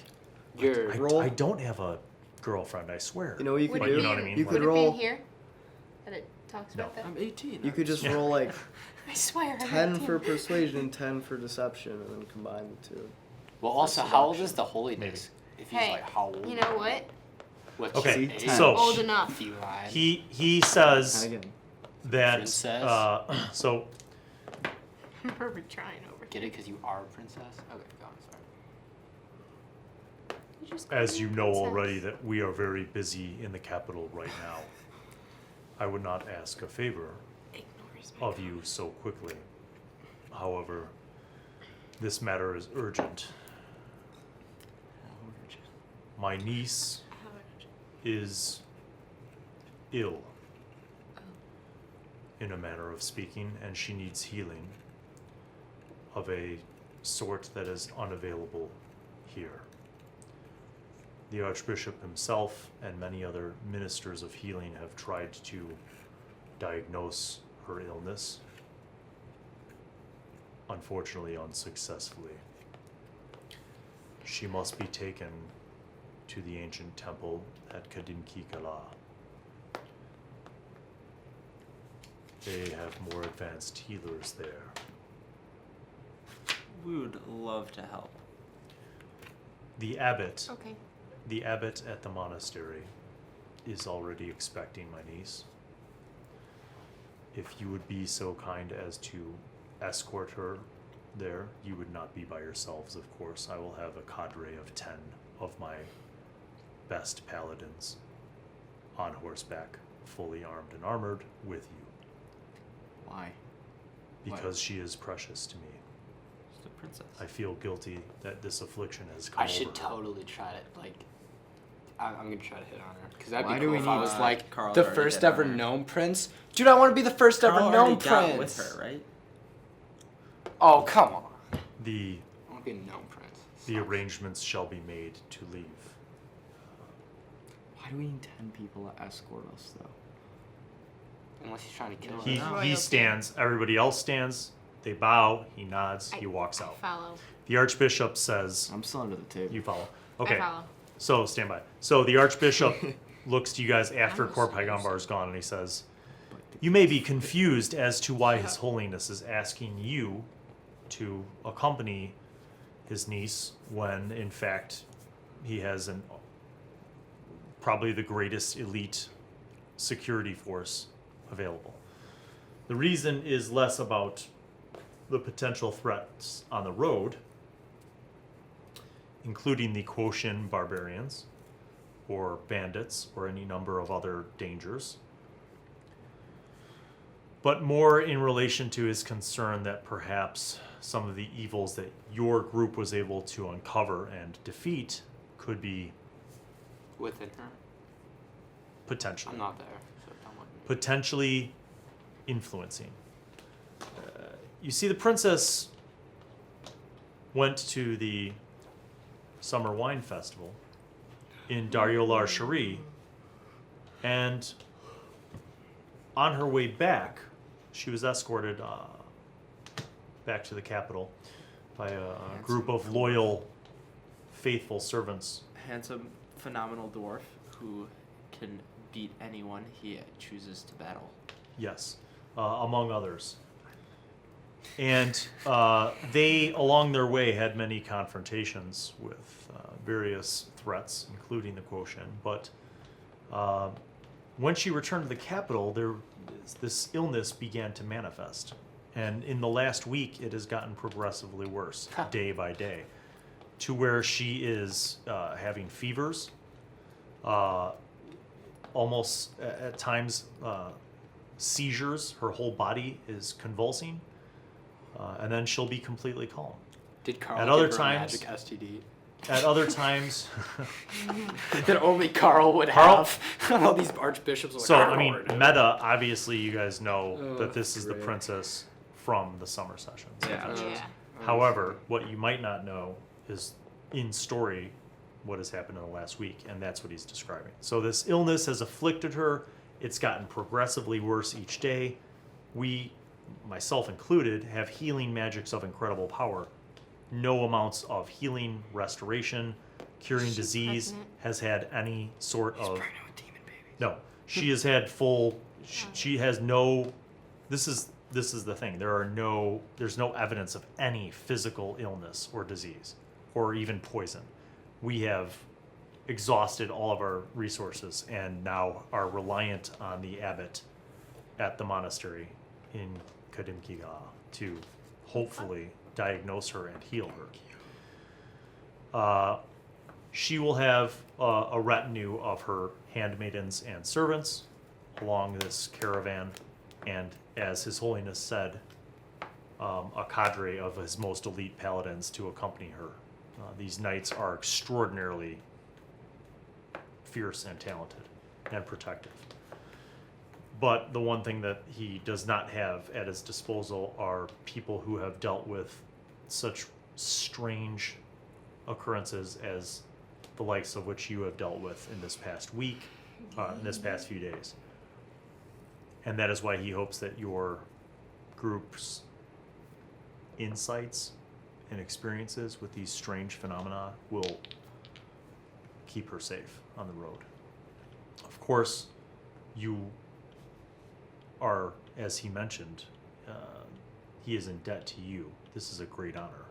You're. Roll. I don't have a girlfriend, I swear. You know what you Would could But do? you know what I mean? You Like- could Would it be roll. in here? That it talks No. about that? I'm 18. You could just Yeah. roll like I swear. I'm 10 18. for persuasion and 10 for deception, and then combine the two. Well, also, how old is the Holiness? If he's Hey, like, how old? you know what? What's Okay, his See, age? so- Old enough. Feline. He says And again, that Princess? so We're trying over. Get it? Because you are a princess? Okay, go on, sorry. You just call as me you a know princess. already, that we are very busy in the capital right now. I would not ask a favor Ignores me. of you so quickly. However, this matter is urgent. My niece is ill, in a manner of speaking, and she needs healing of a sort that is unavailable here. The Archbishop himself and many other ministers of healing have tried to diagnose her illness, unfortunately unsuccessfully. She must be taken to the ancient temple at Kadimki Kala. They have more advanced healers there. We would love to help. The abbot, Okay. the abbot at the monastery is already expecting my niece. If you would be so kind as to escort her there, you would not be by yourselves, of course. I will have a cadre of 10 of my best paladins on horseback fully armed and armored with you, Why? because she is precious to me. She's the princess. I feel guilty that this affliction has come I should over her. totally try to, like, I'm gonna try to hit on her. Because that'd Why be do cool we if I need- was like, Carl the already first hit on ever her. gnome prince? Dude, I want to be the first Carl ever already gnome got prince. with her, right? Oh, come on. The I want to be a gnome prince. the arrangements shall be made to leave. Why do we need 10 people to escort us, though? Unless he's trying to kill her. He Royalty. stands. Everybody else stands. They bow. He nods. He walks I out. follow. The Archbishop says, I'm still under the table. "You follow." I Okay. follow. So stand by. So the Archbishop looks to you guys after Almost Corp Hygambar is gone, and he says, "You may be confused as to why His Holiness is asking you to accompany his niece when, in fact, he has probably the greatest elite security force available. The reason is less about the potential threats on the road, including the Quotient barbarians or bandits or any number of other dangers, but more in relation to his concern that perhaps some of the evils that your group was able to uncover and defeat could be Within her. potentially I'm not there, so don't look at me. potentially influencing. You see, the princess went to the Summer Wine Festival in Dariolar Shari, and on her way back, she was escorted back to the capital by a group of loyal, faithful servants. Handsome, phenomenal dwarf who can beat anyone he chooses to battle. Yes, among others. And they, along their way, had many confrontations with various threats, including the Quotient. But when she returned to the capital, this illness began to manifest. And in the last week, it has gotten progressively worse, day by day, to where she is having fevers, almost at times seizures. Her whole body is convulsing, and then she'll be completely calm. Did Carl At give other her times- a magic STD? At other times, That only Carl would Carl- have. All these archbishops are like, so "I I don't mean, know what to do." meta. Obviously, you guys know Oh, that this is the great. princess from the summer sessions. Yeah. Yeah. However, what you might not know is in story what has happened in the last week, and that's what he's describing. So this illness has afflicted her. It's gotten progressively worse each day. We, myself included, have healing magics of incredible power. No amounts of healing, restoration, curing She's disease pregnant. has had any sort of. Pregnant with demon babies. No, she has had full. She has no. This is the thing. There's no evidence of any physical illness or disease, or even poison. We have exhausted all of our resources and now are reliant on the abbot at the monastery in Kadimkiga to hopefully diagnose her and heal her. She will have a retinue of her handmaidens and servants along this caravan, and as His Holiness said, a cadre of his most elite paladins to accompany her. These knights are extraordinarily fierce and talented and protective. But the one thing that he does not have at his disposal are people who have dealt with such strange occurrences as the likes of which you have dealt with in this past week, in this past few days. And that is why he hopes that your group's insights and experiences with these strange phenomena will keep her safe on the road. Of course, you are, as he mentioned, he is in debt to you. This is a great honor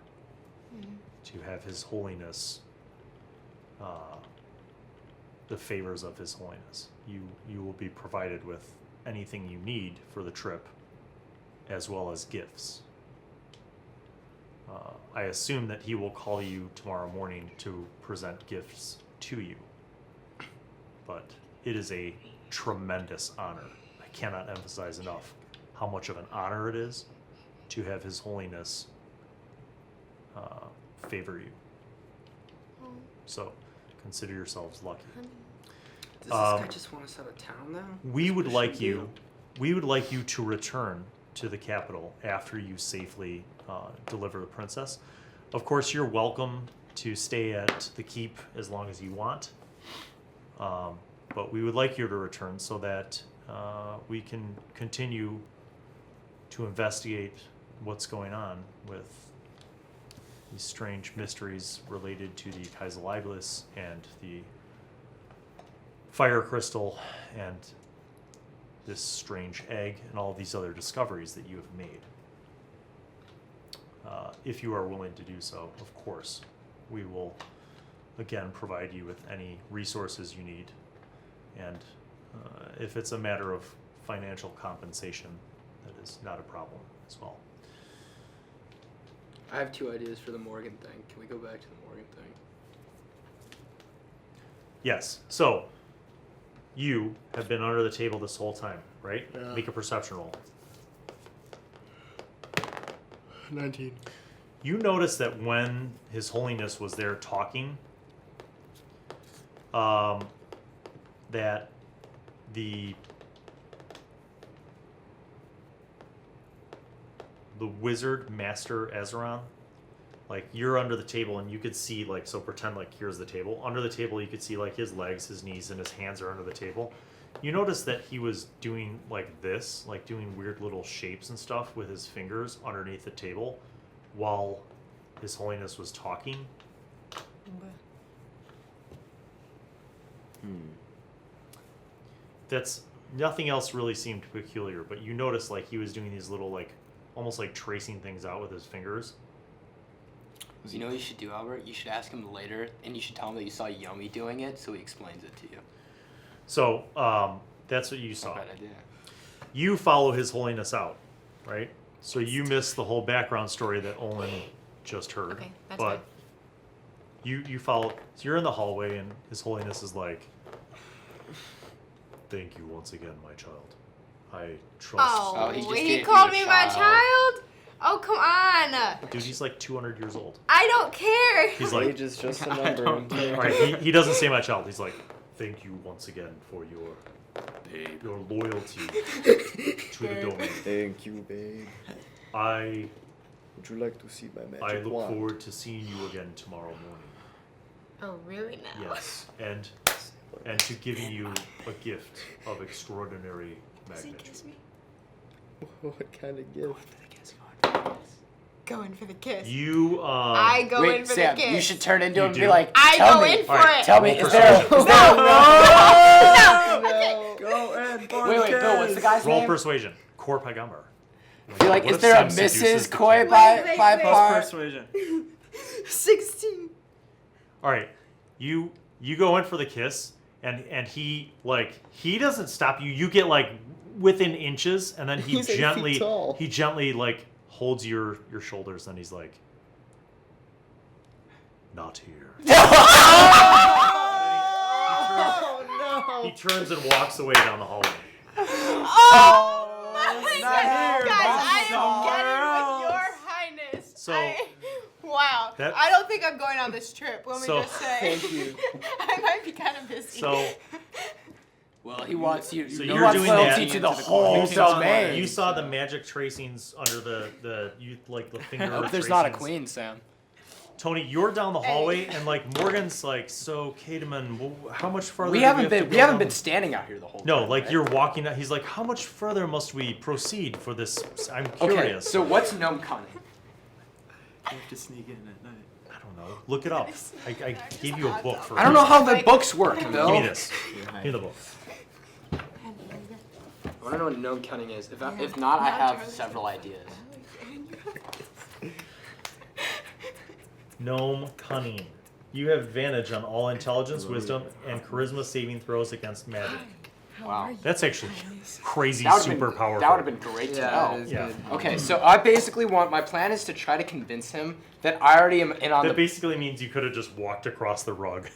to have His Holiness, the favors of His Holiness. You will be provided with anything you need for the trip, as well as gifts. I assume that he will call you tomorrow morning to present gifts to you. But it is a tremendous honor. I cannot emphasize enough how much of an honor it is to have His Holiness favor you. So consider yourselves lucky. Does this guy just want us out of town now? We would like you to return to the capital after you safely deliver the princess. Of course, you're welcome to stay at the keep as long as you want. But we would like you to return so that we can continue to investigate what's going on with these strange mysteries related to the Kaiserleiblis and the fire crystal and this strange egg and all these other discoveries that you have made. If you are willing to do so, of course, we will again provide you with any resources you need. And if it's a matter of financial compensation, that is not a problem as well. I have 2 ideas for the Morgan thing. Can we go back to the Morgan thing? Yes. So you have been under the table this whole time, right? Yeah. Make a perception roll. 19. You notice that when His Holiness was there talking, that the wizard master Ezran, like you're under the table and you could see like, so pretend like here's the table. Under the table you could see like his legs, his knees, and his hands are under the table. You notice that he was doing like this, like doing weird little shapes and stuff with his fingers underneath the table while His Holiness was talking. That's nothing else really seemed peculiar, but you notice like he was doing these little like almost like tracing things out with his fingers. You know what you should do, Albert? You should ask him later, and you should tell him that you saw Yomi doing it, so he explains it to you. So that's what you saw. Bad idea. You follow His Holiness out, right? So you missed the whole background story that Olin just heard. Okay, that's but fine. you follow. So you're in the hallway, and His Holiness is like, "Thank you once again, my child. I trust." Oh, he just he gave called you a me my child. child? Oh, come on. Dude, he's like 200 years old. I don't care. He's like, Age is just a number. all right. He doesn't say my child. He's like, "Thank you once again for your loyalty to the domain. Thank you, babe. I Would you like to see my magic I look wand? forward to seeing you again tomorrow morning. Oh, really now? Yes, and to giving you a gift of extraordinary magnitude." What kind of gift? Going for the kiss. You I go in Wait, for Sam, the kiss. you should turn into You him and do? be like, I tell go me. in for All right, it. Tell me, roll is there a... persuasion. No. Go and Wait, Bill, what's the guy's Roll name? persuasion. Core Pagumber. Be like, What is if there a Sam seduces Mrs. the Koi king? by Wait, by wait. part? Persuasion. 16. All right, you go in for the kiss, and he doesn't stop you. You get like within inches, and then he He's 8 feet tall. gently like holds your shoulders, and he's like, "Not here." Oh, He turns and walks away down the hallway. Oh, my not God. here, Guys, but I am somewhere getting with your highness. So, wow. that- I don't think I'm going on this trip, let me So- just say. Thank you. I might be kind of busy. So Well, he wants you. So he you're wants doing loyalty that to the into the whole you saw, domain. you saw the magic tracings under the finger. I hope there's not a tracings. queen, Sam. Tony, you're down the hallway, and like Morgan's like, "So, Kateman, how much further?" We do haven't have to been. go We haven't down been the-" standing out here the whole No, time. like right? you're walking. He's like, "How much further must we proceed for this?" I'm Okay, curious. so what's gnome cunning? You have to sneak in at night. I don't know. Look it up. I gave you a book for. I don't know how the books work, Bill. Give me this. Give me the book. I want to know what gnome cunning is. If not, I have several ideas. Gnome cunning. You have advantage on all intelligence, wisdom, and charisma saving throws against magic. Wow. That's actually crazy, That would've super been, powerful. That would have been great to know. it is Yeah. good. Okay, so I basically want, my plan is to try to convince him that I already am in on That the... basically means you could have just walked across the rug.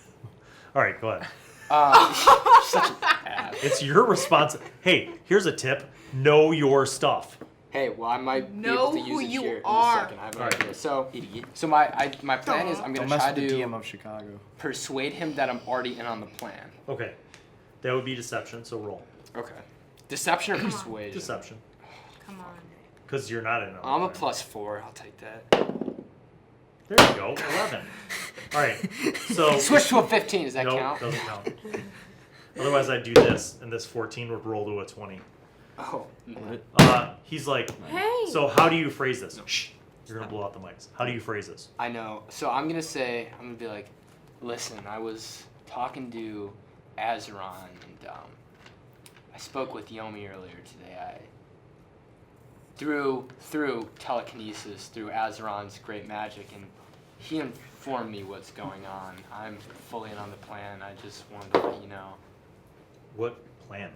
All right, go ahead. Such an ass. It's your response. Hey, here's a tip. Know your stuff. Hey, well, I might Know be able to who use it you here are. in a second. I have an Alright. idea. So my plan is I'm Don't gonna mess try with the DM to of Chicago. persuade him that I'm already in on the plan. Okay. That would be deception, so roll. Okay. Deception or persuasion? Deception. Come on. Because you're not in on the I'm a plan. +4. I'll take that. There you go. 11. All right. So Switch to a 15. Does that no, count? doesn't count. Otherwise, I'd do this, and this 14 would roll to a 20. Oh. He's like, Hey. so how do you phrase this? Shh. You're gonna blow out the mics. How do you phrase this? I know. So I'm gonna be like, listen, I was talking to Azeron, and I spoke with Yomi earlier today. Through telekinesis, through Azeron's great magic, and he informed me what's going on. I'm fully in on the plan. I just wanted to let you know. What plan?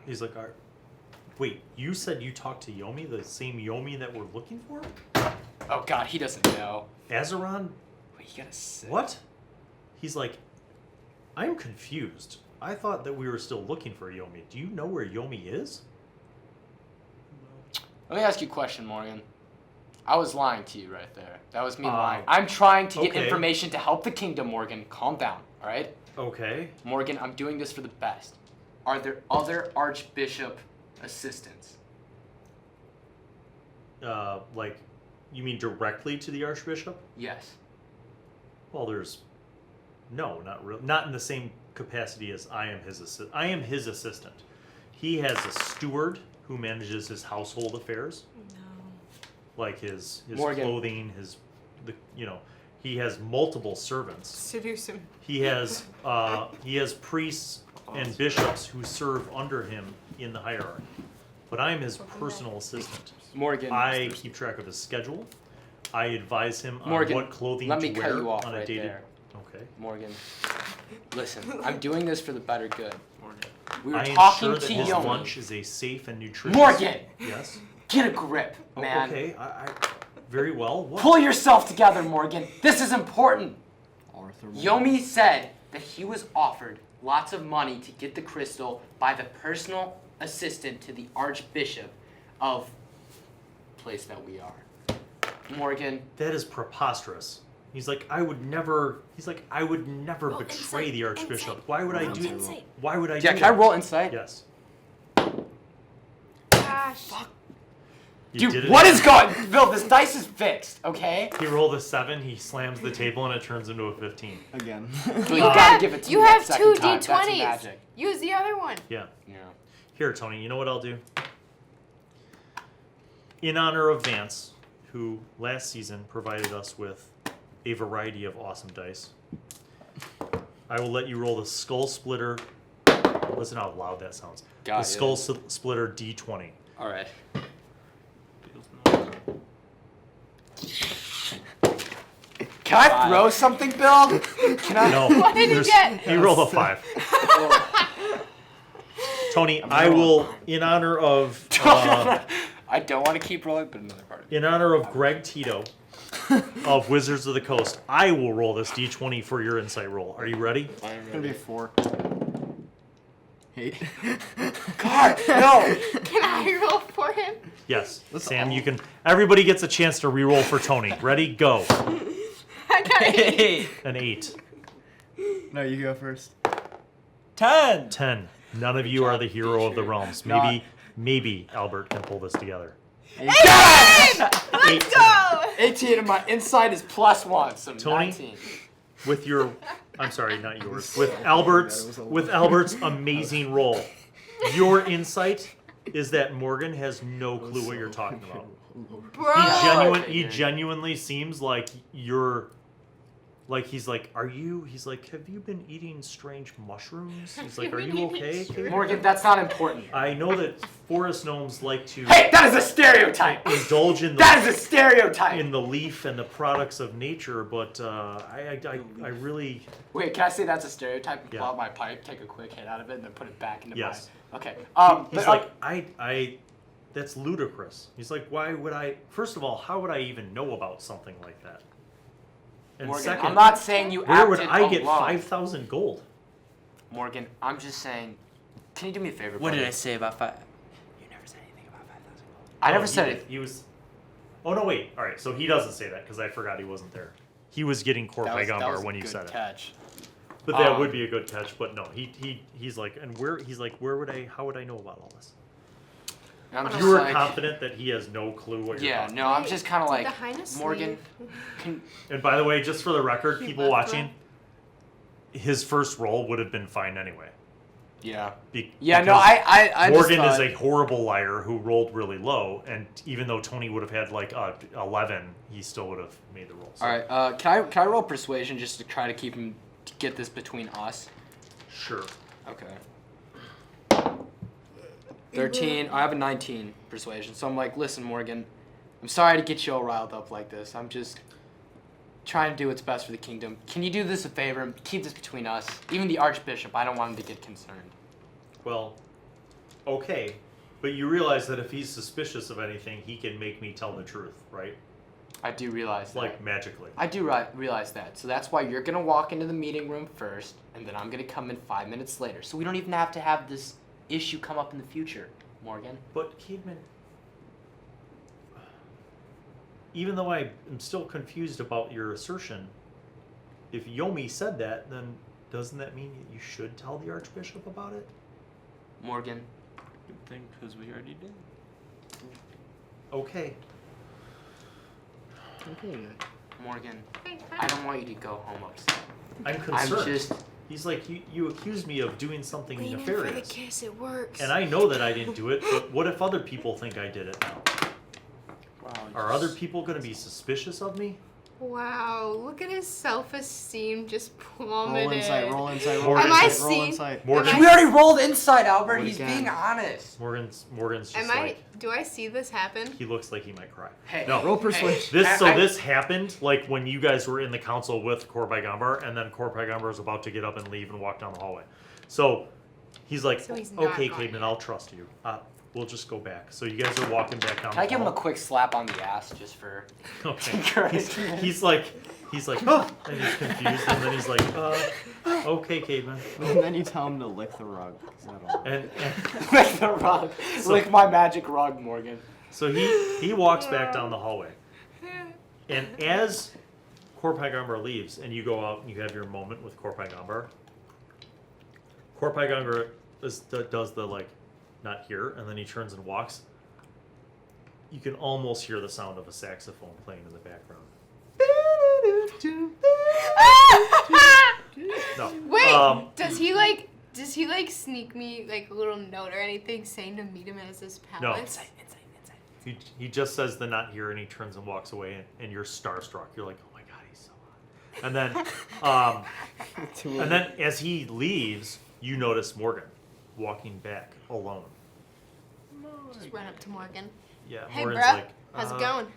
He's like, all right. Wait, you said you talked to Yomi, the same Yomi that we're looking for? Oh God, he doesn't know. Azeron? Wait, you got a 6. What? He's like, I'm confused. I thought that we were still looking for Yomi. Do you know where Yomi is? Let me ask you a question, Morgan. I was lying to you right there. That was me Uh, lying. I'm trying to get okay. information to help the kingdom, Morgan. Calm down, all right? Okay. Morgan, I'm doing this for the best. Are there other Archbishop assistants? Like, you mean directly to the Archbishop? Yes. Well, no, not real, not in the same capacity as I am his assistant. He has a steward who manages his household affairs, like his Morgan. clothing, he has multiple servants. Seduce him. He has priests and bishops who serve under him in the hierarchy. But I am his personal assistant. Morgan. I keep track of his schedule. I advise him on Morgan, what clothing let to me wear cut you off on a right daily. there. Okay. Morgan, listen, I'm doing this for the better good. Morgan. We were I talking ensure that to his Yomi. lunch is a safe and nutritious. Morgan! Yes. Get a grip, Oh, man. okay. I very well. What? Pull yourself together, Morgan. This is important. Arthur. Yomi said that he was offered lots of money to get the crystal by the personal assistant to the Archbishop of the place that we are. Morgan, That is preposterous. He's like, I would never Roll betray insight, the Archbishop. insight. Why would I Roll do? insight. Why would I yeah, do can that? I roll insight? Yes. Gosh. You did Dude, it what again. is going? Bill, this dice is fixed, okay? He rolled a 7. He slams the table and it turns into a 15. Again. Bill, You gotta have, give it to you me that have second 2 time. That's D20s. magic. Use the other one. Yeah. Yeah. Here, Tony. You know what I'll do? In honor of Vance, who last season provided us with a variety of awesome dice, I will let you roll the Skullsplitter. Listen how loud that sounds. Got the it. Skullsplitter D20. All right. Can I throw something, Bill? Can I? No. What did he get? He rolled a 5. Tony, I will, in honor of I don't want to keep rolling, but another part. in honor of Greg Tito of Wizards of the Coast, I will roll this D20 for your insight roll. Are you ready? It's gonna be a 4. 8. God, no. Can I roll for him? Yes. That's Sam, all. you can. Everybody gets a chance to re-roll for Tony. Ready? Go. I got it. Hey, An 8. No, you go first. 10. 10. None of you are the hero of the realms. Not- Maybe Albert can pull this together. Let's go. 18 and my insight is +1, so Tony? 19. With your, I'm sorry, not yours. With Albert's amazing roll, your insight is that Morgan has no clue what you're talking about. Bro. He genuinely seems like you're, like he's like, he's like, have you been eating strange mushrooms? He's like, are you okay, kid? Morgan, that's not important. I know that forest gnomes like to Hey, that is a stereotype. indulge in That is a stereotype. in the leaf and the products of nature, but I really, Wait, can I say that's a stereotype and pull Yeah. out my pipe, take a quick hit out of it, and then put it back into Yes. my... Okay. he's like, I that's ludicrous. He's like, why would I, first of all, how would I even know about something like that? And Morgan, second, I'm not saying you where would acted I get alone. 5,000 gold? Morgan, I'm just saying, can you do me a favor? What buddy? did I say about 5? You never said anything about 5,000 gold. I never he said did. it. He was. Oh no! Wait. All right. So he doesn't say that because I forgot he wasn't there. He was getting Core That was Gumbar a when you good said it. catch. But that would be a good catch. But no, he's like, and where he's like, where would I? How would I know about all this? I'm just You were like, confident that he has no clue what you're Yeah, talking no, I'm just kind of Did like the Highness Morgan. leave? Can, And by the way, just for the record, He people left, watching, his first roll would have been fine anyway. yeah. Yeah, No, I Morgan just is a horrible liar who rolled really low, and even though Tony would have had like 11, he still would have made the roll. So. All right. Can I roll persuasion just to try to keep him to get this between us? Sure. Okay. 13. I have a 19 persuasion. So I'm like, listen, Morgan, I'm sorry to get you all riled up like this. I'm just trying to do what's best for the kingdom. Can you do this a favor and keep this between us? Even the Archbishop, I don't want him to get concerned. Well, okay, but you realize that if he's suspicious of anything, he can make me tell the truth, right? I do realize that. Like magically. I do realize that. So that's why you're going to walk into the meeting room first, and then I'm going to come in 5 minutes later. So we don't even have to have this issue come up in the future, Morgan. But Cademan, even though I am still confused about your assertion, if Yomi said that, then doesn't that mean that you should tell the Archbishop about it? Morgan. Good thing, because we already did. Okay. Okay. Morgan, I don't want you to go home upset. I'm concerned. I'm just... He's like, you accused me of doing something Lean in for the nefarious. kiss, it works. And I know that I didn't do it, but what if other people think I did it now? Wow, Are other people going to be suspicious of me? Wow, look at his self-esteem just Roll plummeted. insight, roll insight, roll Morgan- Am I insight, roll seeing- insight. Morgan, We already rolled inside, Albert. Roll it He's again. being honest. Morgan's just Am like, do I see this happen? he looks like he might cry. Hey, No. Roll persuasion. This happened like when you guys were in the council with Core Gumbar, and then Core Gumbar was about to get up and leave and walk down the hallway. So he's like, So he's not okay, going Cademan, yet. I'll trust you. We'll just go back. So you guys are walking back down Can I the give him a hall. quick slap on the ass just for... Okay. He's like, oh, and he's confused, and then he's like, okay, Cademan. And then you tell him to lick the rug. 'cause that'll- And Lick the rug. Lick my magic rug, Morgan. so he walks back down the hallway. And as Core Gumbar leaves, and you go out and you have your moment with Core Gumbar, Core Gumbar does the like, not here, and then he turns and walks. You can almost hear the sound of a saxophone playing in the background. No. Wait, does he like sneak me like a little note or anything saying to meet him at his No. palace? He just says the not here, and he turns and walks away, and you're starstruck. You're like, oh my god, he's so hot. And then as he leaves, you notice Morgan walking back alone. Just run up to Morgan. Yeah, Hey, Morgan's bruh, like, how's it going?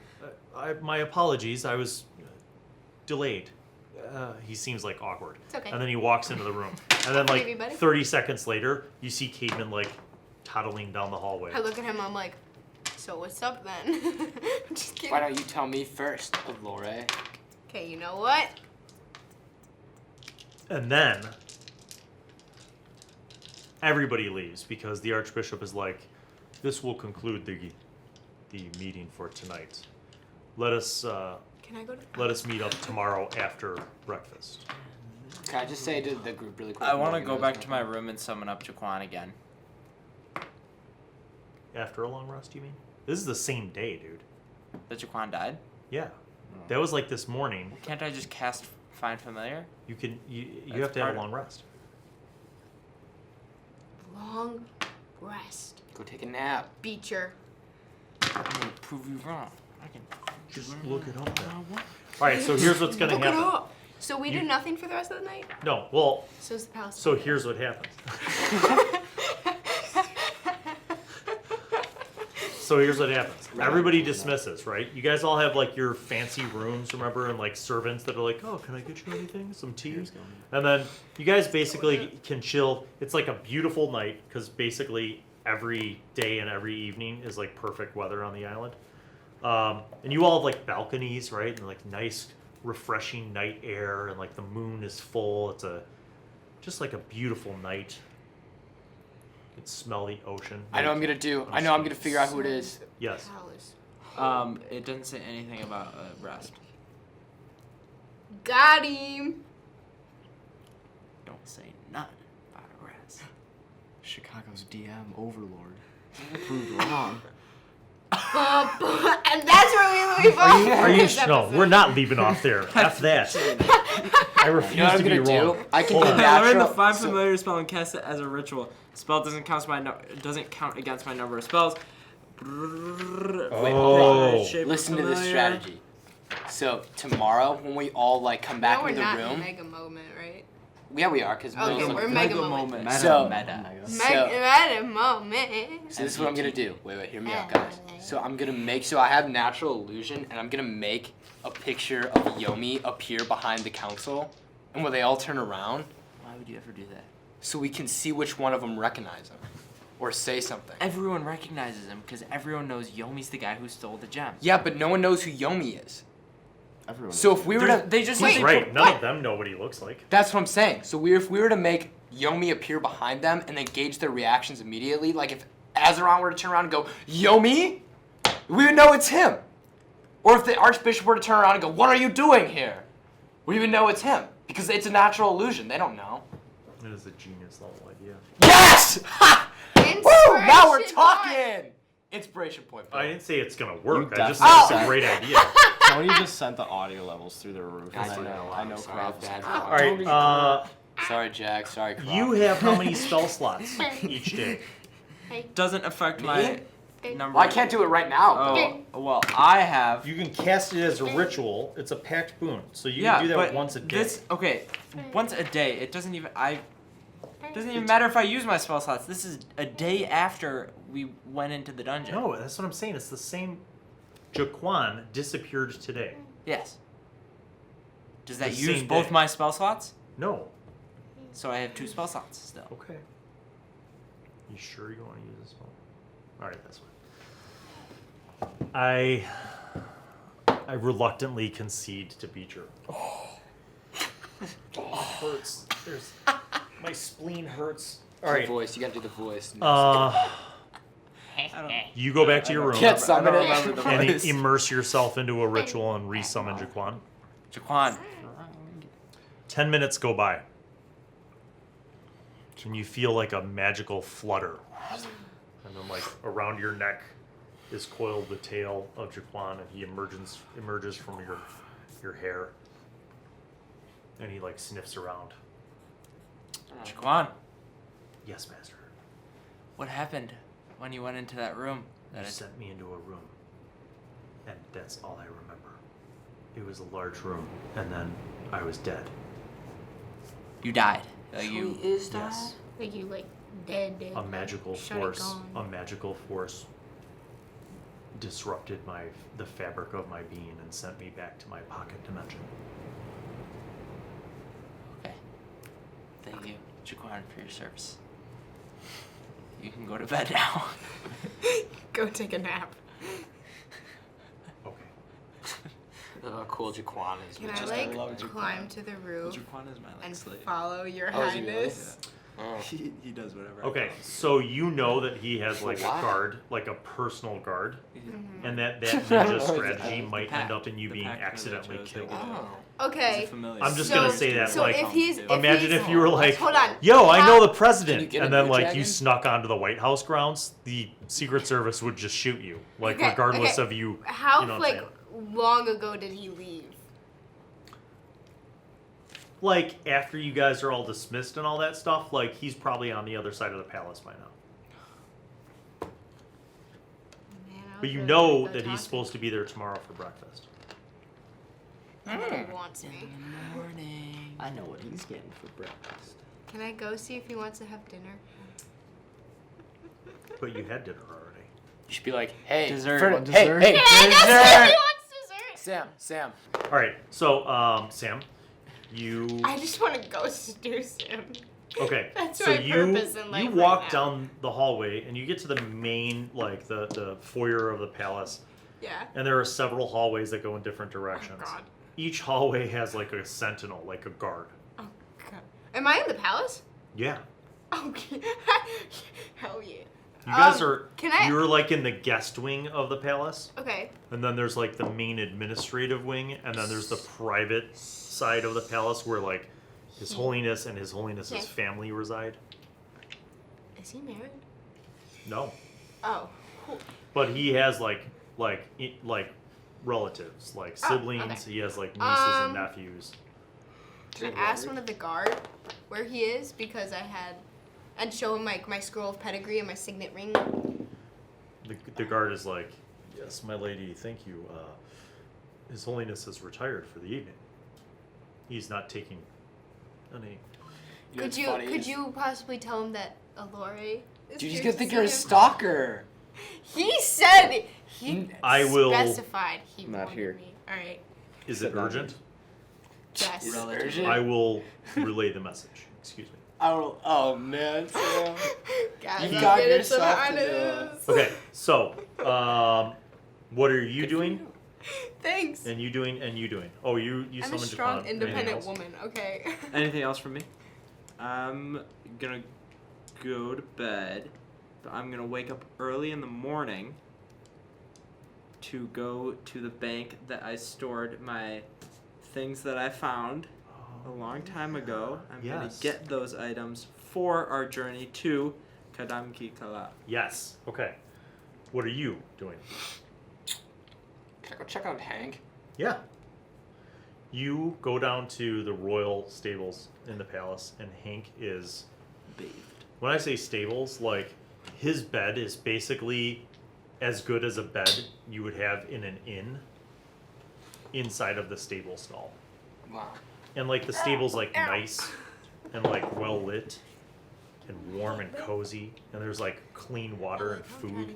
My apologies, I was delayed. He seems like awkward. It's okay. And then he walks into the room. And then Maybe, like buddy. 30 seconds later, you see Cademan like toddling down the hallway. I look at him, I'm like, so what's up then? I'm just kidding. Why don't you tell me first, Lore? Okay, you know what? And then everybody leaves because the Archbishop is like, this will conclude the meeting for tonight. Let us Can I go to the let us meet up tomorrow after breakfast. Can I just say to the group really quick? I want to Morgan go knows back nothing. to my room and summon up Jaquan again. After a long rest, you mean? This is the same day, dude. That Jaquan died? Yeah. That was like this morning. Can't I just cast Find Familiar? You That's have to have part a of- long rest. long rest. Go take a nap. Beecher. I'm gonna prove you wrong. I can Just look it up then. All right, so here's what's gonna Look it happen. up. So we You- do nothing for the rest of the night? No, well, So is the palace. so here's what happens. So here's what happens. Everybody dismisses, right? You guys all have like your fancy rooms, remember, and like servants that are like, "Oh, can I get you anything? Some tea?" And then you guys basically can chill. It's like a beautiful night because basically every day and every evening is like perfect weather on the island. And you all have like balconies, right? And like nice, refreshing night air, and like the moon is full. just like a beautiful night. You can smell the ocean. I know I'm gonna figure out who it is. Yes. Palace. It doesn't say anything about rest. Got him. Don't say nothing about a rest. Chicago's DM overlord proved wrong. And that's where we leave off. Are you? this No, episode. we're not leaving off there. F that. I refuse You know what to I'm be gonna wrong. do? I can Hold do on. that. Learn the Natural- 5 so- familiar spell and cast it as a ritual. Spell doesn't count against my number of spells. Oh. Shape Listen to this familiar. strategy. So tomorrow, when we all like come back Now we're into not the in room, mega moment, right? yeah, we are because Okay, we're mega moment. Meta. So- Meta. Mega moment. So this is what I'm gonna do. Wait, hear me out, guys. So I have natural illusion, and I'm gonna make a picture of Yomi appear behind the council, and when they all turn around, Why would you ever do that? so we can see which one of them recognize him, or say something. Everyone recognizes him because everyone knows Yomi's the guy who stole the gems. Yeah, but no one knows who Yomi is. Everyone. So if we were to, They just He's say right. None of them know what he looks like. that's what I'm saying. So if we were to make Yomi appear behind them and then gauge their reactions immediately, like if Azeron were to turn around and go, Yomi, we would know it's him. Or if the Archbishop were to turn around and go, what are you doing here? We would know it's him. Because it's a natural illusion. They don't know. It is a genius level idea. Yes! Ha! Woo! Now we're Inspiration talking! Inspiration point. Bill. I didn't say it's gonna work. You I just said it's a definitely great idea. Tony just sent the audio levels through the roof. Guys, and I know sorry, Crofts. bad. All right. Sorry, Jack. Sorry, Croc. You have how many spell slots each day? Doesn't affect my number. Well, I can't do it right now. Oh, well, I have. You can cast it as a ritual. It's a packed boon, so you yeah, can do that but once a day. once a day. It doesn't even. Doesn't even matter if I use my spell slots. This is a day after we went into the dungeon. No, that's what I'm saying. It's the same. Jaquan disappeared today. Yes. Does that The use same both day. my spell slots? No. So I have 2 spell slots still. Okay. You sure you want to use this one? All right, that's fine. I reluctantly concede to Beecher. It hurts. My spleen hurts. All right. The voice. You gotta do the voice. You go back to your room Can't summon I don't it. remember the and voice. immerse yourself into a ritual and resummon Jaquan. Jaquan. 10 minutes go by. And you feel like a magical flutter. And then like around your neck is coiled the tail of Jaquan, and he emerges from your hair. And he like sniffs around. Jaquan. Yes, master. What happened when you went into that room? You sent me into a room. And that's all I remember. It was a large room, and then I was dead. You died. Yes. Like you dead. A magical Shut it force. gone. A magical force disrupted the fabric of my being and sent me back to my pocket dimension. Okay. Thank you, Jaquan, for your service. You can go to bed now. Go take a nap. Okay. Cool Jaquan is. Can just- I love Jaquan. climb to the roof Jaquan is my and slave. follow your Oh, is he really? highness? Oh. He does whatever. Okay, so you know that he has like a Wow. guard, like a personal guard, Mm-hmm. and that ninja strategy might pact. end up in you The being pact that I accidentally chose. killed. Oh. Okay. I'm just gonna say that, So like, if he's Imagine if you were like, hold on. yo, I know the Can president, you get and a then new like dragon? you snuck onto the White House grounds, the Secret Service would just shoot you, like Okay, regardless okay. of you. How you know what I'm like saying? long ago did he leave? Like after you guys are all dismissed and all that stuff, like he's probably on the other side of the palace by now. Man, I But was you really know gonna that go he's talk supposed to be there tomorrow for breakfast. to him. He wants me. Morning. I know what he's getting for breakfast. Can I go see if he wants to have dinner? But you had dinner already. You should be like, hey, Dessert. Fer- Want hey, dessert? hey, He dessert. wants dessert. Sam. All right, so Sam, you I just want to go seduce him. okay? That's so my purpose in life you right walk now. down the hallway and you get to the main, like the foyer of the palace, Yeah. and there are several hallways that go in different directions. Oh God. Each hallway has like a sentinel, like a guard. Oh God. Am I in the palace? Yeah. Okay. Hell yeah. You guys are. Can I? You're like in the guest wing of the palace, Okay. and then there's like the main administrative wing, and then there's the private side of the palace where like His Holiness and His Holiness's Okay. family reside. Is he married? No, Oh. Cool. but he has like relatives, like siblings. okay. He has like nieces and Um, nephews. Can I ask one of the guard where he is because I had, and show him like my scroll of pedigree and my signet ring. The guard is like, yes, my lady, thank you. His Holiness has retired for the evening. He's not taking any. Could you possibly tell him that Allure is Dude, he's here gonna to think see you're a him? stalker. He said he I will- specified he Not wanted here. me. All right. Is it urgent? Yes. Is it Relative. urgent? I will relay the message. Excuse me. Oh man, Sam. God, You've you got get it to the yourself to honest. Okay, so what are you doing? Thanks. And you doing? Oh, you I'm a summoned strong, Japan. Anything independent else? woman. Okay. Anything else from me? I'm gonna go to bed, but I'm gonna wake up early in the morning to go to the bank that I stored my things that I found a long time ago. I'm gonna Yes. get those items for our journey to Kadamki Kala. Yes. Okay. What are you doing? Can I go check on Hank? Yeah. You go down to the royal stables in the palace, and Hank is. Bathed. When I say stables, like his bed is basically as good as a bed you would have in an inn inside of the stable stall. Wow. And like the stable's like nice and like well lit and warm and cozy, and there's like clean water and food.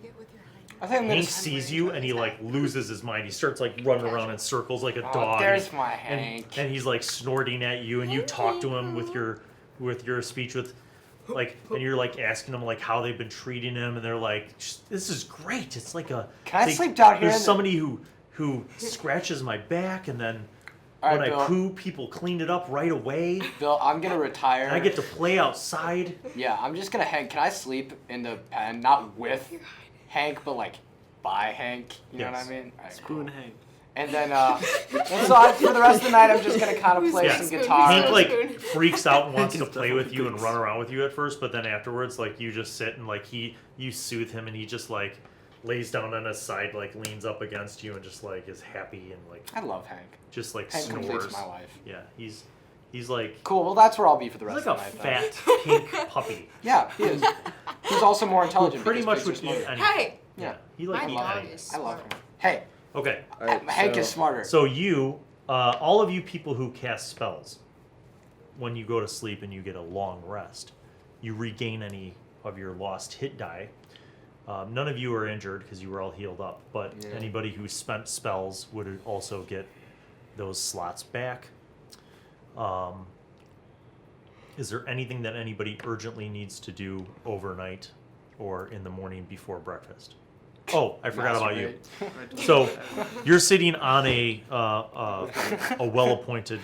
I think I'm gonna. Hank sees you and he like loses his mind. He starts like running around in circles like a Oh, dog. there's my and, Hank. and he's like snorting at you, and you talk to him with your speech with like, and you're like asking them like how they've been treating him, and they're like, this is great. It's like a. Can I sleep down here There's in the- somebody who scratches my back, and then All when right, I Bill. poo, people clean it up right away. Bill, I'm gonna retire. And I get to play outside. Yeah, I'm just gonna hang. Can I sleep in the pen, not with Hank, but like by Hank? You know what I Yes. mean? All right, Spoon cool. Hank. And then, and so for the rest of the night, I'm just gonna kind of play Yeah. some guitar. Hank like Spoon. freaks out and wants to Hank's play with definitely you and thinks. run around with you at first, but then afterwards, like you just sit and like you soothe him, and he just like lays down on his side, like leans up against you, and just like is happy and like I love Hank. just like Hank snores. completes my life. Yeah, he's like Cool. Well, that's where I'll be for the he's rest like a of the night. fat pink puppy. Yeah, he is. He's also more Who intelligent. pretty much because would pigs are eat smarter. anything. Hey, Yeah, he my like eat dog anything. is I love smart. him. Hey, Okay, All right, Hank so is smarter. so you, all of you people who cast spells, when you go to sleep and you get a long rest, you regain any of your lost hit die. None of you are injured because you were all healed up, but Yeah. anybody who spent spells would also get those slots back. Is there anything that anybody urgently needs to do overnight or in the morning before breakfast? Oh, I forgot about you. So you're sitting on a well-appointed,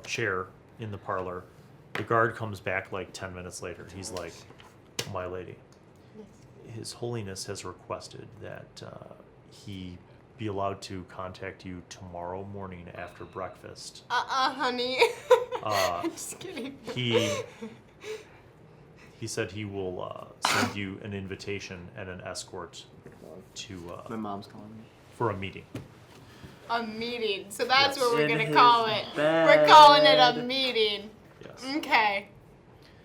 chair in the parlor. The guard comes back like 10 minutes later. He's like, "My lady, His Holiness has requested that he be allowed to contact you tomorrow morning after breakfast. Honey. Uh, Just kidding. He said he will send you an invitation and an escort to my mom's calling me. for a meeting. A meeting. So that's Yes. what we're In gonna his call it. We're calling it a bed. meeting. Yes. Okay.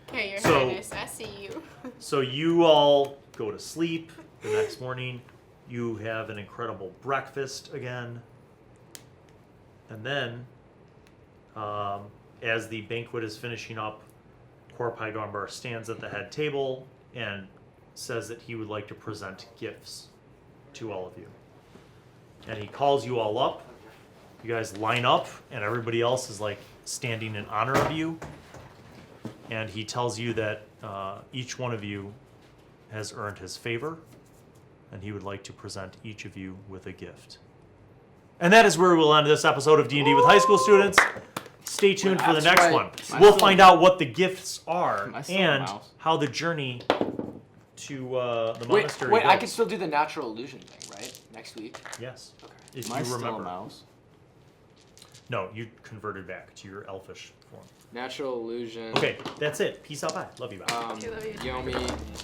Okay, Your So- Highness, I see you. So you all go to sleep. The next morning, you have an incredible breakfast again. And then, as the banquet is finishing up, Korpai Garmbar stands at the head table and says that he would like to present gifts to all of you. And he calls you all up. You guys line up, and everybody else is like standing in honor of you. And he tells you that each one of you has earned his favor, and he would like to present each of you with a gift. And that is where we will end this episode of D&D with high school students. stay tuned for the That's next right. one. I We'll still- find out what the gifts are Am I still a and mouse? how the journey to the Wait, monastery wait, goes. I can still do the natural illusion thing, right? Next week. Yes. Okay. If Am I you still a remember. mouse? No, you converted back to your elfish form. Natural illusion. Okay, that's it. Peace out, bye. Love you, bye. Um, I love you. Yomi.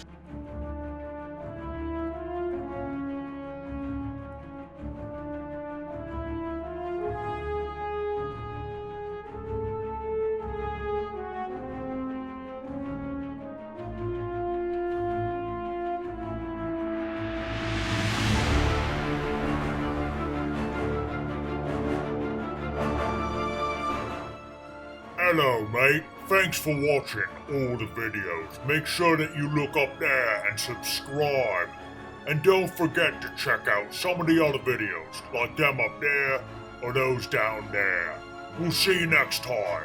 Hello, mate. Thanks for watching all the videos. Make sure that you look up there and subscribe. And don't forget to check out some of the other videos, like them up there or those down there. We'll see you next time.